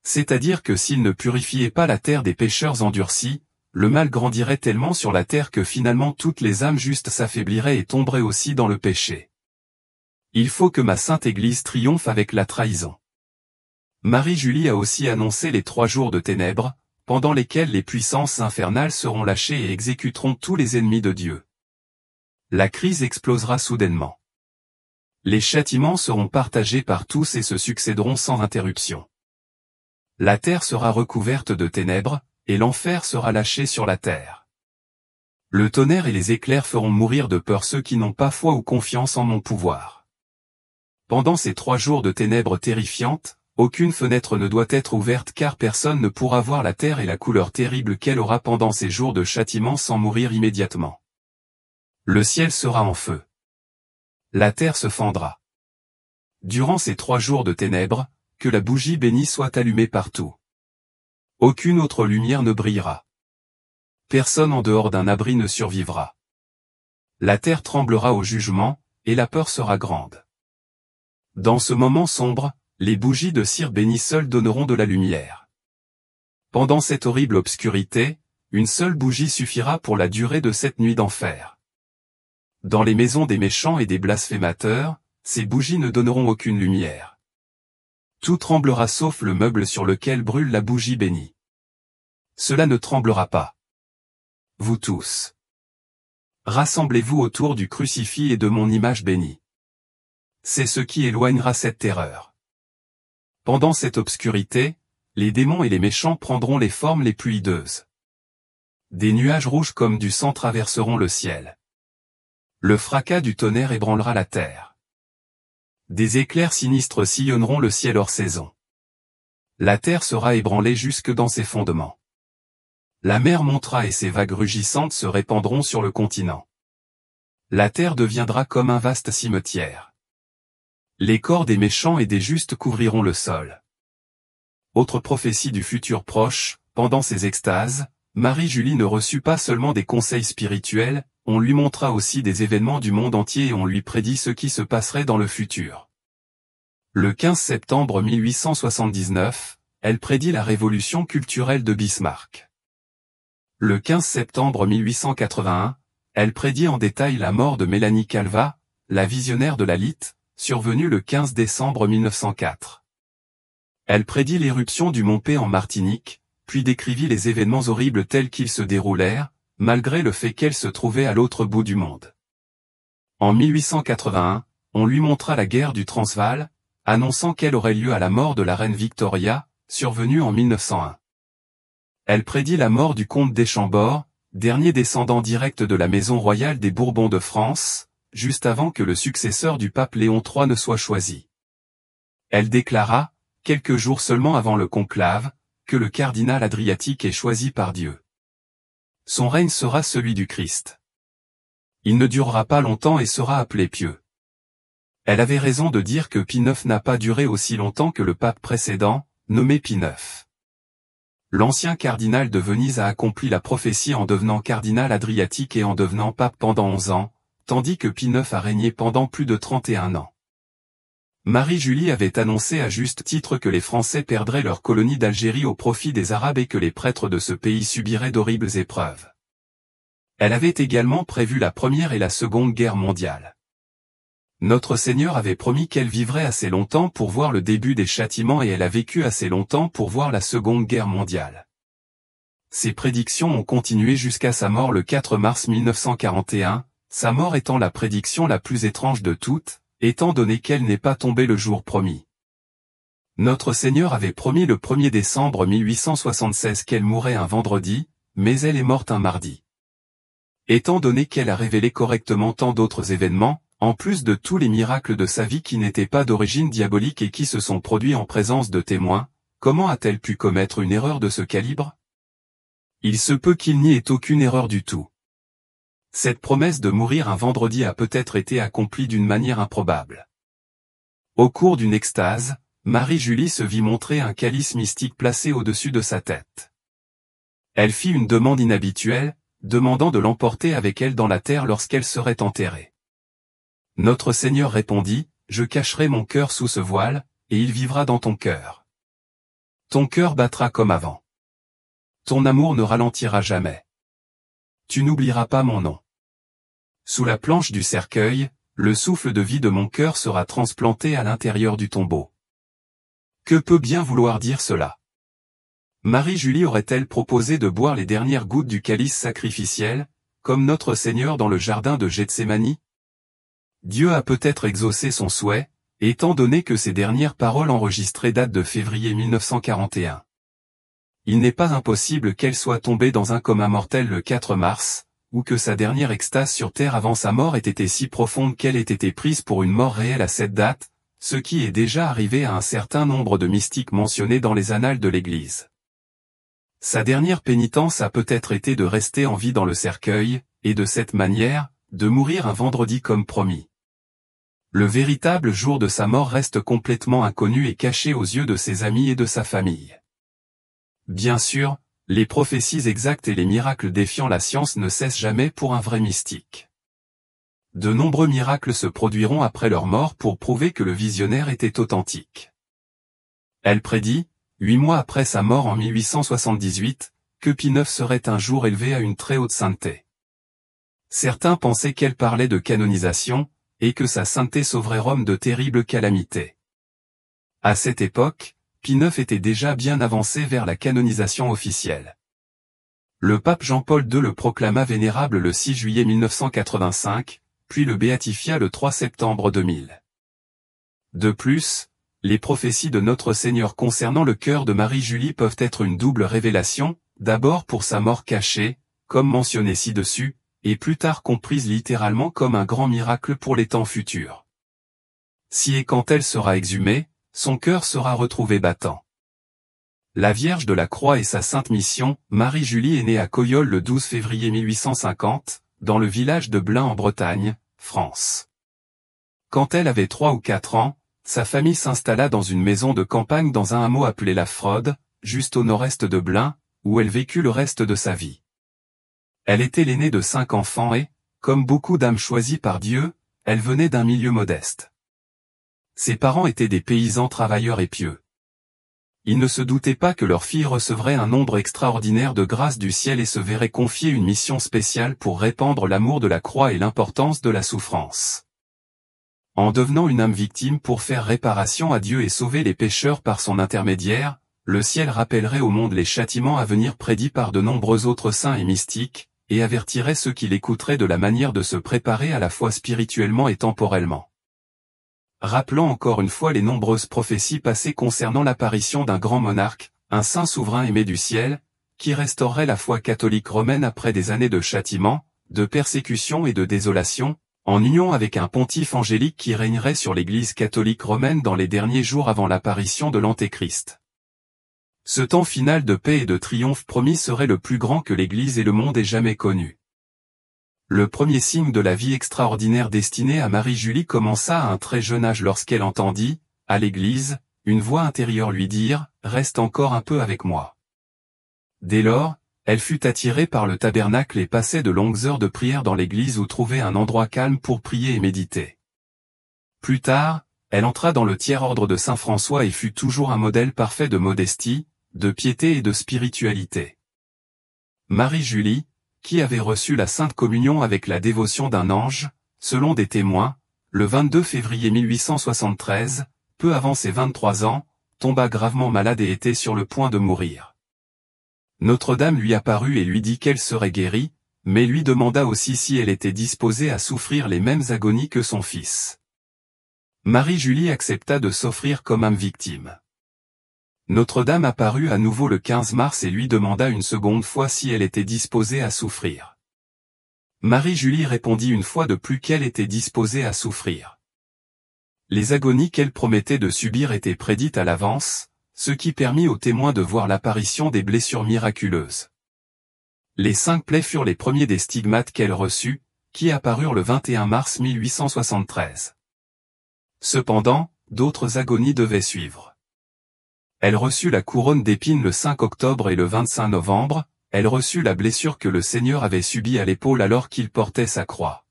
A: C'est-à-dire que s'il ne purifiait pas la terre des pécheurs endurcis, le mal grandirait tellement sur la terre que finalement toutes les âmes justes s'affaibliraient et tomberaient aussi dans le péché. Il faut que ma sainte Église triomphe avec la trahison. Marie-Julie a aussi annoncé les 3 jours de ténèbres, pendant lesquels les puissances infernales seront lâchées et exécuteront tous les ennemis de Dieu. La crise explosera soudainement. Les châtiments seront partagés par tous et se succéderont sans interruption. La terre sera recouverte de ténèbres, et l'enfer sera lâché sur la terre. Le tonnerre et les éclairs feront mourir de peur ceux qui n'ont pas foi ou confiance en mon pouvoir. Pendant ces 3 jours de ténèbres terrifiantes, aucune fenêtre ne doit être ouverte car personne ne pourra voir la terre et la couleur terrible qu'elle aura pendant ces jours de châtiment sans mourir immédiatement. Le ciel sera en feu. La terre se fendra. Durant ces 3 jours de ténèbres, que la bougie bénie soit allumée partout. Aucune autre lumière ne brillera. Personne en dehors d'un abri ne survivra. La terre tremblera au jugement, et la peur sera grande. Dans ce moment sombre, les bougies de cire bénie seules donneront de la lumière. Pendant cette horrible obscurité, une seule bougie suffira pour la durée de cette nuit d'enfer. Dans les maisons des méchants et des blasphémateurs, ces bougies ne donneront aucune lumière. Tout tremblera sauf le meuble sur lequel brûle la bougie bénie. Cela ne tremblera pas. Vous tous, rassemblez-vous autour du crucifix et de mon image bénie. C'est ce qui éloignera cette terreur. Pendant cette obscurité, les démons et les méchants prendront les formes les plus hideuses. Des nuages rouges comme du sang traverseront le ciel. Le fracas du tonnerre ébranlera la terre. Des éclairs sinistres sillonneront le ciel hors saison. La terre sera ébranlée jusque dans ses fondements. La mer montera et ses vagues rugissantes se répandront sur le continent. La terre deviendra comme un vaste cimetière. Les corps des méchants et des justes couvriront le sol. Autre prophétie du futur proche, pendant ces extases, Marie-Julie ne reçut pas seulement des conseils spirituels, on lui montra aussi des événements du monde entier et on lui prédit ce qui se passerait dans le futur. Le 15 septembre 1879, elle prédit la révolution culturelle de Bismarck. Le 15 septembre 1881, elle prédit en détail la mort de Mélanie Calvat, la visionnaire de la Lite, survenue le 15 décembre 1904. Elle prédit l'éruption du Mont P en Martinique, puis décrivit les événements horribles tels qu'ils se déroulèrent, malgré le fait qu'elle se trouvait à l'autre bout du monde. En 1881, on lui montra la guerre du Transvaal, annonçant qu'elle aurait lieu à la mort de la reine Victoria, survenue en 1901. Elle prédit la mort du comte d'Eschambord, dernier descendant direct de la maison royale des Bourbons de France, juste avant que le successeur du pape Léon III ne soit choisi. Elle déclara, quelques jours seulement avant le conclave, que le cardinal Adriatique est choisi par Dieu. Son règne sera celui du Christ. Il ne durera pas longtemps et sera appelé pieux. Elle avait raison de dire que Pie IX n'a pas duré aussi longtemps que le pape précédent, nommé Pie IX. l'ancien cardinal de Venise a accompli la prophétie en devenant cardinal adriatique et en devenant pape pendant 11 ans, tandis que Pie IX a régné pendant plus de 31 ans. Marie-Julie avait annoncé à juste titre que les Français perdraient leur colonie d'Algérie au profit des Arabes et que les prêtres de ce pays subiraient d'horribles épreuves. Elle avait également prévu la Première et la Seconde Guerre mondiale. Notre Seigneur avait promis qu'elle vivrait assez longtemps pour voir le début des châtiments et elle a vécu assez longtemps pour voir la Seconde Guerre mondiale. Ces prédictions ont continué jusqu'à sa mort le 4 mars 1941, sa mort étant la prédiction la plus étrange de toutes, étant donné qu'elle n'est pas tombée le jour promis. Notre Seigneur avait promis le 1er décembre 1876 qu'elle mourrait un vendredi, mais elle est morte un mardi. Étant donné qu'elle a révélé correctement tant d'autres événements, en plus de tous les miracles de sa vie qui n'étaient pas d'origine diabolique et qui se sont produits en présence de témoins, comment a-t-elle pu commettre une erreur de ce calibre? Il se peut qu'il n'y ait aucune erreur du tout. Cette promesse de mourir un vendredi a peut-être été accomplie d'une manière improbable. Au cours d'une extase, Marie-Julie se vit montrer un calice mystique placé au-dessus de sa tête. Elle fit une demande inhabituelle, demandant de l'emporter avec elle dans la terre lorsqu'elle serait enterrée. Notre Seigneur répondit, « Je cacherai mon cœur sous ce voile, et il vivra dans ton cœur. Ton cœur battra comme avant. Ton amour ne ralentira jamais. Tu n'oublieras pas mon nom. Sous la planche du cercueil, le souffle de vie de mon cœur sera transplanté à l'intérieur du tombeau. » Que peut bien vouloir dire cela? Marie-Julie aurait-elle proposé de boire les dernières gouttes du calice sacrificiel, comme notre Seigneur dans le jardin de Gethsémani? Dieu a peut-être exaucé son souhait, étant donné que ces dernières paroles enregistrées datent de février 1941. Il n'est pas impossible qu'elle soit tombée dans un coma mortel le 4 mars, ou que sa dernière extase sur terre avant sa mort ait été si profonde qu'elle ait été prise pour une mort réelle à cette date, ce qui est déjà arrivé à un certain nombre de mystiques mentionnés dans les annales de l'Église. Sa dernière pénitence a peut-être été de rester en vie dans le cercueil, et de cette manière, de mourir un vendredi comme promis. Le véritable jour de sa mort reste complètement inconnu et caché aux yeux de ses amis et de sa famille. Bien sûr, les prophéties exactes et les miracles défiant la science ne cessent jamais pour un vrai mystique. De nombreux miracles se produiront après leur mort pour prouver que le visionnaire était authentique. Elle prédit, 8 mois après sa mort en 1878, que Pie IX serait un jour élevé à une très haute sainteté. Certains pensaient qu'elle parlait de canonisation, et que sa sainteté sauverait Rome de terribles calamités. À cette époque, Pie IX était déjà bien avancé vers la canonisation officielle. Le pape Jean-Paul II le proclama vénérable le 6 juillet 1985, puis le béatifia le 3 septembre 2000. De plus, les prophéties de notre Seigneur concernant le cœur de Marie-Julie peuvent être une double révélation, d'abord pour sa mort cachée, comme mentionné ci-dessus, et plus tard comprise littéralement comme un grand miracle pour les temps futurs. Si et quand elle sera exhumée, son cœur sera retrouvé battant. La Vierge de la Croix et sa sainte mission, Marie-Julie est née à Coyolles le 12 février 1850, dans le village de Blain en Bretagne, France. Quand elle avait 3 ou 4 ans, sa famille s'installa dans une maison de campagne dans un hameau appelé La Fraude, juste au nord-est de Blain, où elle vécut le reste de sa vie. Elle était l'aînée de 5 enfants et, comme beaucoup d'âmes choisies par Dieu, elle venait d'un milieu modeste. Ses parents étaient des paysans travailleurs et pieux. Ils ne se doutaient pas que leur fille recevrait un nombre extraordinaire de grâces du ciel et se verrait confier une mission spéciale pour répandre l'amour de la croix et l'importance de la souffrance. En devenant une âme victime pour faire réparation à Dieu et sauver les pécheurs par son intermédiaire, le ciel rappellerait au monde les châtiments à venir prédits par de nombreux autres saints et mystiques, et avertirait ceux qui l'écouteraient de la manière de se préparer à la fois spirituellement et temporellement. Rappelons encore une fois les nombreuses prophéties passées concernant l'apparition d'un grand monarque, un saint souverain aimé du ciel, qui restaurerait la foi catholique romaine après des années de châtiment, de persécution et de désolation, en union avec un pontife angélique qui régnerait sur l'Église catholique romaine dans les derniers jours avant l'apparition de l'Antéchrist. Ce temps final de paix et de triomphe promis serait le plus grand que l'Église et le monde aient jamais connu. Le premier signe de la vie extraordinaire destinée à Marie-Julie commença à un très jeune âge lorsqu'elle entendit, à l'église, une voix intérieure lui dire « Reste encore un peu avec moi. Dès lors, elle fut attirée par le tabernacle et passait de longues heures de prière dans l'église où trouver un endroit calme pour prier et méditer. Plus tard, elle entra dans le tiers-ordre de Saint François et fut toujours un modèle parfait de modestie, de piété et de spiritualité. Marie-Julie, qui avait reçu la Sainte Communion avec la dévotion d'un ange, selon des témoins, le 22 février 1873, peu avant ses 23 ans, tomba gravement malade et était sur le point de mourir. Notre-Dame lui apparut et lui dit qu'elle serait guérie, mais lui demanda aussi si elle était disposée à souffrir les mêmes agonies que son fils. Marie-Julie accepta de s'offrir comme âme victime. Notre-Dame apparut à nouveau le 15 mars et lui demanda une seconde fois si elle était disposée à souffrir. Marie-Julie répondit une fois de plus qu'elle était disposée à souffrir. Les agonies qu'elle promettait de subir étaient prédites à l'avance, ce qui permit aux témoins de voir l'apparition des blessures miraculeuses. Les 5 plaies furent les premiers des stigmates qu'elle reçut, qui apparurent le 21 mars 1873. Cependant, d'autres agonies devaient suivre. Elle reçut la couronne d'épines le 5 octobre et le 25 novembre, elle reçut la blessure que le Seigneur avait subie à l'épaule alors qu'il portait sa croix.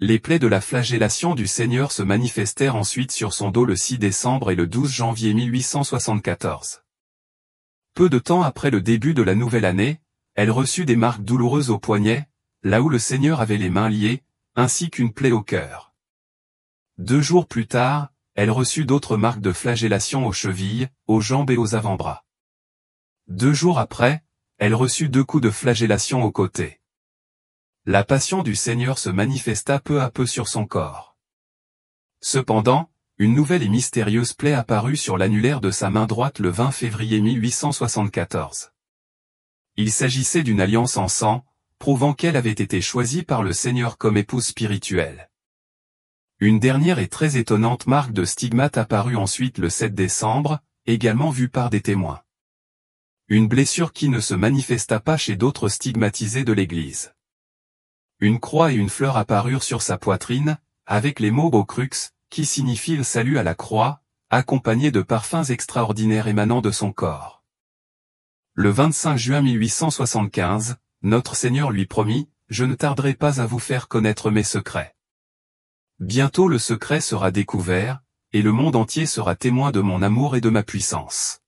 A: Les plaies de la flagellation du Seigneur se manifestèrent ensuite sur son dos le 6 décembre et le 12 janvier 1874. Peu de temps après le début de la nouvelle année, elle reçut des marques douloureuses au poignet, là où le Seigneur avait les mains liées, ainsi qu'une plaie au cœur. 2 jours plus tard, elle reçut d'autres marques de flagellation aux chevilles, aux jambes et aux avant-bras. 2 jours après, elle reçut 2 coups de flagellation aux côtés. La passion du Seigneur se manifesta peu à peu sur son corps. Cependant, une nouvelle et mystérieuse plaie apparut sur l'annulaire de sa main droite le 20 février 1874. Il s'agissait d'une alliance en sang, prouvant qu'elle avait été choisie par le Seigneur comme épouse spirituelle. Une dernière et très étonnante marque de stigmate apparut ensuite le 7 décembre, également vue par des témoins. Une blessure qui ne se manifesta pas chez d'autres stigmatisés de l'Église. Une croix et une fleur apparurent sur sa poitrine, avec les mots Beaucrux, qui signifient le salut à la croix, accompagnés de parfums extraordinaires émanant de son corps. Le 25 juin 1875, notre Seigneur lui promit, « Je ne tarderai pas à vous faire connaître mes secrets. » Bientôt le secret sera découvert, et le monde entier sera témoin de mon amour et de ma puissance.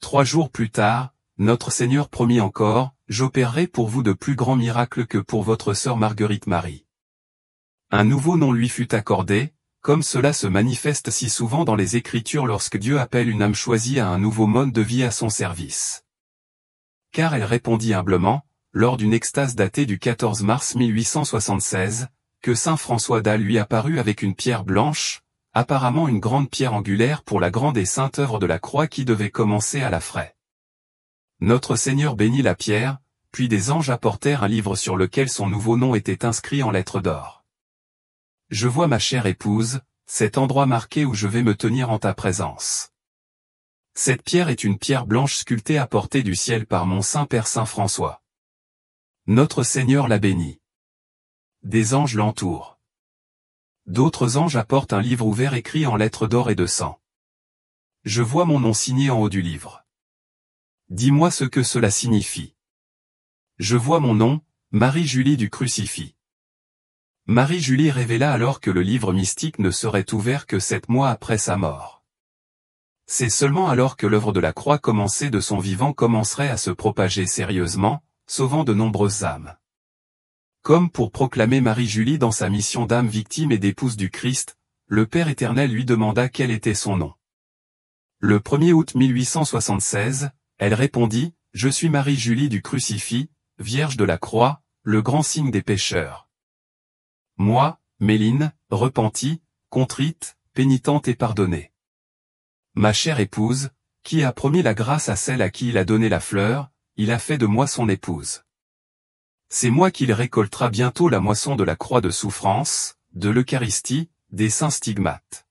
A: 3 jours plus tard, notre Seigneur promit encore, « J'opérerai pour vous de plus grands miracles que pour votre sœur Marguerite Marie. » Un nouveau nom lui fut accordé, comme cela se manifeste si souvent dans les Écritures lorsque Dieu appelle une âme choisie à un nouveau mode de vie à son service. Car elle répondit humblement, lors d'une extase datée du 14 mars 1876, que saint François d'Ales lui apparut avec une pierre blanche, apparemment une grande pierre angulaire pour la grande et sainte œuvre de la croix qui devait commencer à la fraie. Notre Seigneur bénit la pierre, puis des anges apportèrent un livre sur lequel son nouveau nom était inscrit en lettres d'or. Je vois ma chère épouse, cet endroit marqué où je vais me tenir en ta présence. Cette pierre est une pierre blanche sculptée apportée du ciel par mon Saint-Père Saint François. Notre Seigneur la bénit. Des anges l'entourent. D'autres anges apportent un livre ouvert écrit en lettres d'or et de sang. Je vois mon nom signé en haut du livre. Dis-moi ce que cela signifie. Je vois mon nom, Marie-Julie du Crucifix. Marie-Julie révéla alors que le livre mystique ne serait ouvert que 7 mois après sa mort. C'est seulement alors que l'œuvre de la croix commencée de son vivant commencerait à se propager sérieusement, sauvant de nombreuses âmes. Comme pour proclamer Marie-Julie dans sa mission d'âme victime et d'épouse du Christ, le Père éternel lui demanda quel était son nom. Le 1er août 1876, elle répondit, « Je suis Marie-Julie du Crucifix, Vierge de la Croix, le grand signe des pécheurs. Moi, Méline, repentie, contrite, pénitente et pardonnée. Ma chère épouse, qui a promis la grâce à celle à qui il a donné la fleur, il a fait de moi son épouse. C'est moi qu'il récoltera bientôt la moisson de la croix de souffrance, de l'Eucharistie, des saints stigmates. »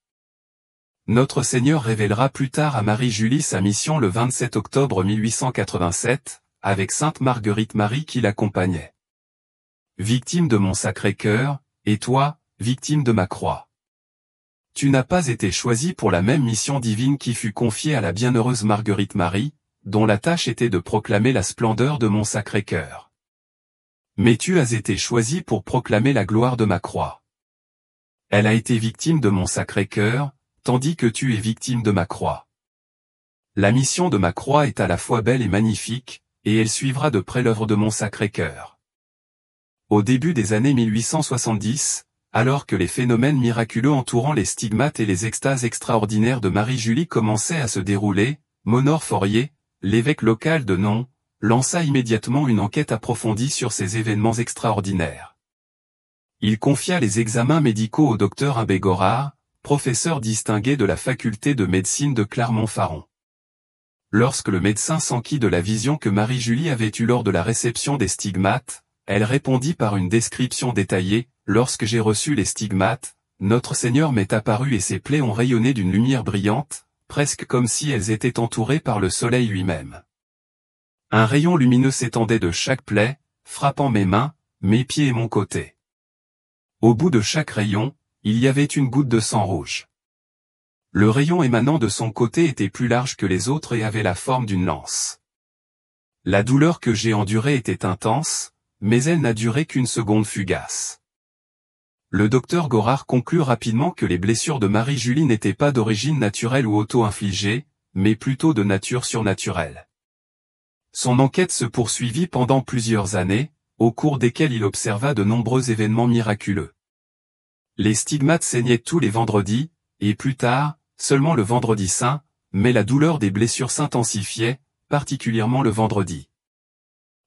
A: Notre Seigneur révélera plus tard à Marie-Julie sa mission le 27 octobre 1887, avec sainte Marguerite Marie qui l'accompagnait. Victime de mon Sacré-Cœur, et toi, victime de ma croix. Tu n'as pas été choisi pour la même mission divine qui fut confiée à la bienheureuse Marguerite Marie, dont la tâche était de proclamer la splendeur de mon Sacré-Cœur. Mais tu as été choisi pour proclamer la gloire de ma croix. Elle a été victime de mon Sacré-Cœur, tandis que tu es victime de ma croix. La mission de ma croix est à la fois belle et magnifique, et elle suivra de près l'œuvre de mon Sacré-Cœur. Au début des années 1870, alors que les phénomènes miraculeux entourant les stigmates et les extases extraordinaires de Marie-Julie commençaient à se dérouler, Monor Fourier, l'évêque local de Nyon, lança immédiatement une enquête approfondie sur ces événements extraordinaires. Il confia les examens médicaux au docteur Abbé Gorard, professeur distingué de la faculté de médecine de Clermont-Ferrand. Lorsque le médecin s'enquit de la vision que Marie-Julie avait eue lors de la réception des stigmates, elle répondit par une description détaillée. Lorsque j'ai reçu les stigmates, notre Seigneur m'est apparu et ses plaies ont rayonné d'une lumière brillante, presque comme si elles étaient entourées par le soleil lui-même. Un rayon lumineux s'étendait de chaque plaie, frappant mes mains, mes pieds et mon côté. Au bout de chaque rayon, il y avait une goutte de sang rouge. Le rayon émanant de son côté était plus large que les autres et avait la forme d'une lance. La douleur que j'ai endurée était intense, mais elle n'a duré qu'une seconde fugace. Le docteur Gorard conclut rapidement que les blessures de Marie-Julie n'étaient pas d'origine naturelle ou auto-infligée, mais plutôt de nature surnaturelle. Son enquête se poursuivit pendant plusieurs années, au cours desquelles il observa de nombreux événements miraculeux. Les stigmates saignaient tous les vendredis, et plus tard, seulement le vendredi saint, mais la douleur des blessures s'intensifiait, particulièrement le vendredi.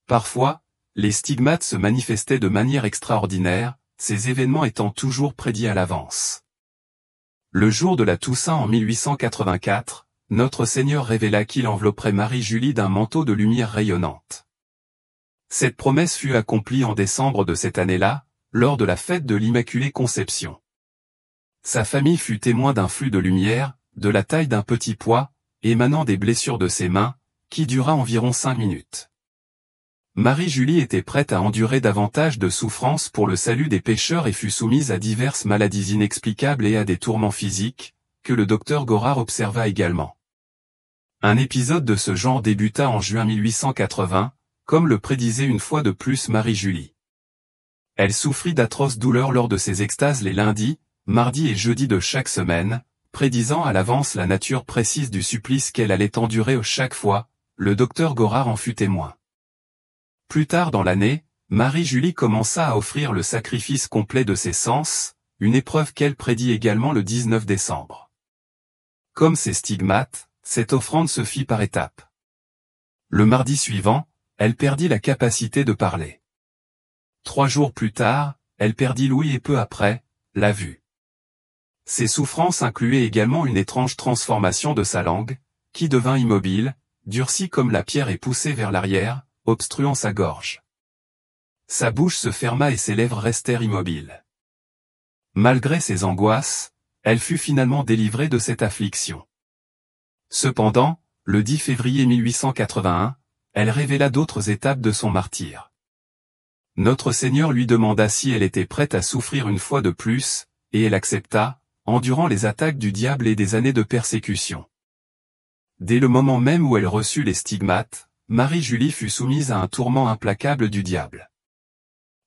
A: Parfois, les stigmates se manifestaient de manière extraordinaire, ces événements étant toujours prédits à l'avance. Le jour de la Toussaint en 1884, notre Seigneur révéla qu'il envelopperait Marie-Julie d'un manteau de lumière rayonnante. Cette promesse fut accomplie en décembre de cette année-là, lors de la fête de l'Immaculée Conception. Sa famille fut témoin d'un flux de lumière, de la taille d'un petit pois, émanant des blessures de ses mains, qui dura environ 5 minutes. Marie-Julie était prête à endurer davantage de souffrances pour le salut des pécheurs et fut soumise à diverses maladies inexplicables et à des tourments physiques, que le docteur Gorard observa également. Un épisode de ce genre débuta en juin 1880, comme le prédisait une fois de plus Marie-Julie. Elle souffrit d'atroces douleurs lors de ses extases les lundis, mardis et jeudis de chaque semaine, prédisant à l'avance la nature précise du supplice qu'elle allait endurer chaque fois, le docteur Gorard en fut témoin. Plus tard dans l'année, Marie-Julie commença à offrir le sacrifice complet de ses sens, une épreuve qu'elle prédit également le 19 décembre. Comme ses stigmates, cette offrande se fit par étapes. Le mardi suivant, elle perdit la capacité de parler. 3 jours plus tard, elle perdit l'ouïe et peu après, la vue. Ses souffrances incluaient également une étrange transformation de sa langue, qui devint immobile, durcie comme la pierre et poussée vers l'arrière, obstruant sa gorge. Sa bouche se ferma et ses lèvres restèrent immobiles. Malgré ses angoisses, elle fut finalement délivrée de cette affliction. Cependant, le 10 février 1881, elle révéla d'autres étapes de son martyre. Notre Seigneur lui demanda si elle était prête à souffrir une fois de plus, et elle accepta, endurant les attaques du diable et des années de persécution. Dès le moment même où elle reçut les stigmates, Marie-Julie fut soumise à un tourment implacable du diable.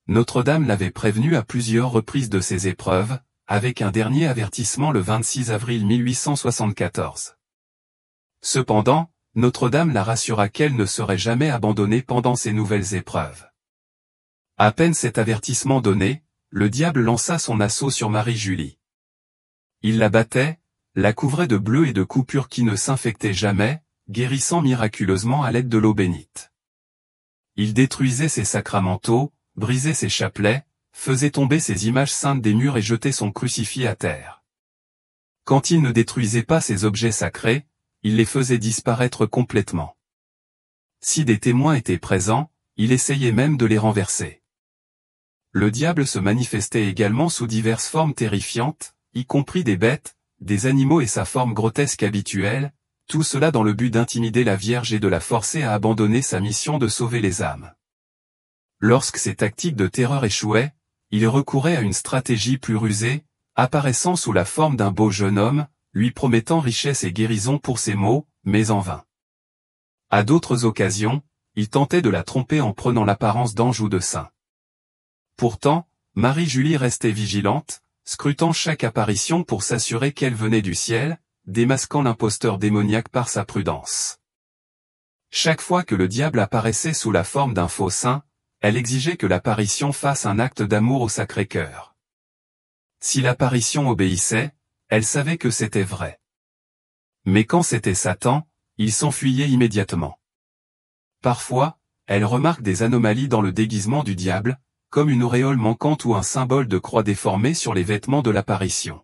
A: Notre-Dame l'avait prévenue à plusieurs reprises de ces épreuves, avec un dernier avertissement le 26 avril 1874. Cependant, Notre-Dame la rassura qu'elle ne serait jamais abandonnée pendant ces nouvelles épreuves. À peine cet avertissement donné, le diable lança son assaut sur Marie-Julie. Il la battait, la couvrait de bleus et de coupures qui ne s'infectaient jamais, guérissant miraculeusement à l'aide de l'eau bénite. Il détruisait ses sacramentaux, brisait ses chapelets, faisait tomber ses images saintes des murs et jetait son crucifix à terre. Quand il ne détruisait pas ces objets sacrés, il les faisait disparaître complètement. Si des témoins étaient présents, il essayait même de les renverser. Le diable se manifestait également sous diverses formes terrifiantes, y compris des bêtes, des animaux et sa forme grotesque habituelle, tout cela dans le but d'intimider la Vierge et de la forcer à abandonner sa mission de sauver les âmes. Lorsque ces tactiques de terreur échouaient, il recourait à une stratégie plus rusée, apparaissant sous la forme d'un beau jeune homme, lui promettant richesse et guérison pour ses maux, mais en vain. À d'autres occasions, il tentait de la tromper en prenant l'apparence d'ange ou de saint. Pourtant, Marie-Julie restait vigilante, scrutant chaque apparition pour s'assurer qu'elle venait du ciel, démasquant l'imposteur démoniaque par sa prudence. Chaque fois que le diable apparaissait sous la forme d'un faux saint, elle exigeait que l'apparition fasse un acte d'amour au Sacré-Cœur. Si l'apparition obéissait, elle savait que c'était vrai. Mais quand c'était Satan, il s'enfuyait immédiatement. Parfois, elle remarque des anomalies dans le déguisement du diable, comme une auréole manquante ou un symbole de croix déformé sur les vêtements de l'apparition.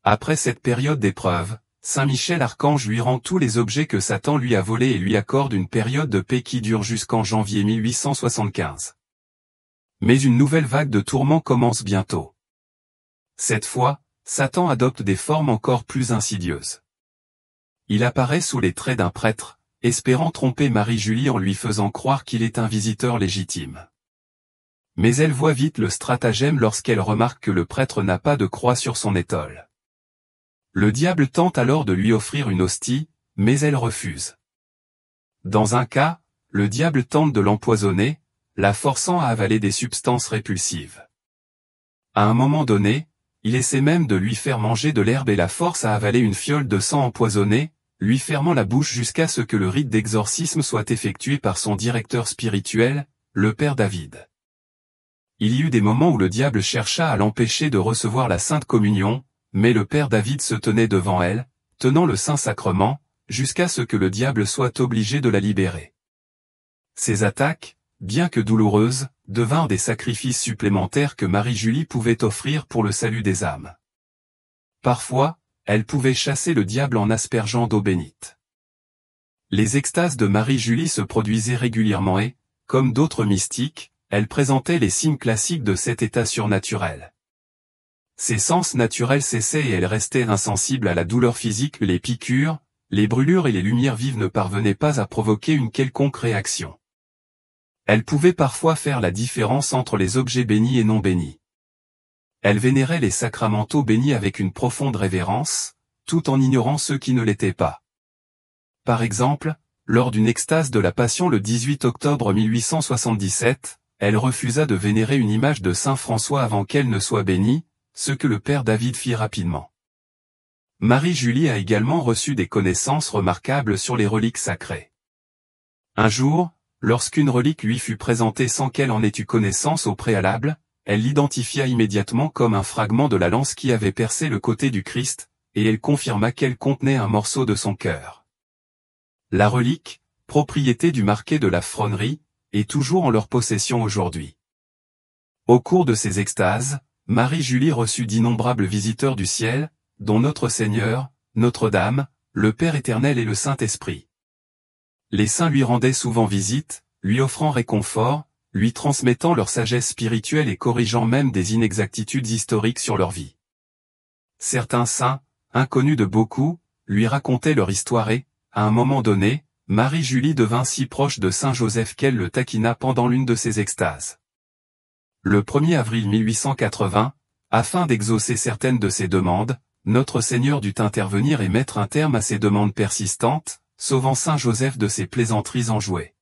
A: Après cette période d'épreuve, Saint Michel Archange lui rend tous les objets que Satan lui a volés et lui accorde une période de paix qui dure jusqu'en janvier 1875. Mais une nouvelle vague de tourments commence bientôt. Cette fois, Satan adopte des formes encore plus insidieuses. Il apparaît sous les traits d'un prêtre, espérant tromper Marie-Julie en lui faisant croire qu'il est un visiteur légitime. Mais elle voit vite le stratagème lorsqu'elle remarque que le prêtre n'a pas de croix sur son étole. Le diable tente alors de lui offrir une hostie, mais elle refuse. Dans un cas, le diable tente de l'empoisonner, la forçant à avaler des substances répulsives. À un moment donné, il essaie même de lui faire manger de l'herbe et la force à avaler une fiole de sang empoisonné, lui fermant la bouche jusqu'à ce que le rite d'exorcisme soit effectué par son directeur spirituel, le Père David. Il y eut des moments où le diable chercha à l'empêcher de recevoir la Sainte Communion, mais le Père David se tenait devant elle, tenant le Saint-Sacrement, jusqu'à ce que le diable soit obligé de la libérer. Ces attaques, bien que douloureuses, devinrent des sacrifices supplémentaires que Marie-Julie pouvait offrir pour le salut des âmes. Parfois, elle pouvait chasser le diable en aspergeant d'eau bénite. Les extases de Marie-Julie se produisaient régulièrement et, comme d'autres mystiques, elle présentait les signes classiques de cet état surnaturel. Ses sens naturels cessaient et elle restait insensible à la douleur physique. Les piqûres, les brûlures et les lumières vives ne parvenaient pas à provoquer une quelconque réaction. Elle pouvait parfois faire la différence entre les objets bénis et non bénis. Elle vénérait les sacramentaux bénis avec une profonde révérence, tout en ignorant ceux qui ne l'étaient pas. Par exemple, lors d'une extase de la Passion le 18 octobre 1877, elle refusa de vénérer une image de saint François avant qu'elle ne soit bénie, ce que le Père David fit rapidement. Marie-Julie a également reçu des connaissances remarquables sur les reliques sacrées. Un jour, lorsqu'une relique lui fut présentée sans qu'elle en ait eu connaissance au préalable, elle l'identifia immédiatement comme un fragment de la lance qui avait percé le côté du Christ, et elle confirma qu'elle contenait un morceau de son cœur. La relique, propriété du marquet de la Fronnerie, est toujours en leur possession aujourd'hui. Au cours de ces extases, Marie-Julie reçut d'innombrables visiteurs du ciel, dont Notre Seigneur, Notre-Dame, le Père éternel et le Saint-Esprit. Les saints lui rendaient souvent visite, lui offrant réconfort, lui transmettant leur sagesse spirituelle et corrigeant même des inexactitudes historiques sur leur vie. Certains saints, inconnus de beaucoup, lui racontaient leur histoire et, à un moment donné, Marie-Julie devint si proche de Saint Joseph qu'elle le taquina pendant l'une de ses extases. Le 1er avril 1880, afin d'exaucer certaines de ses demandes, Notre Seigneur dut intervenir et mettre un terme à ces demandes persistantes, sauvant Saint Joseph de ses plaisanteries enjouées.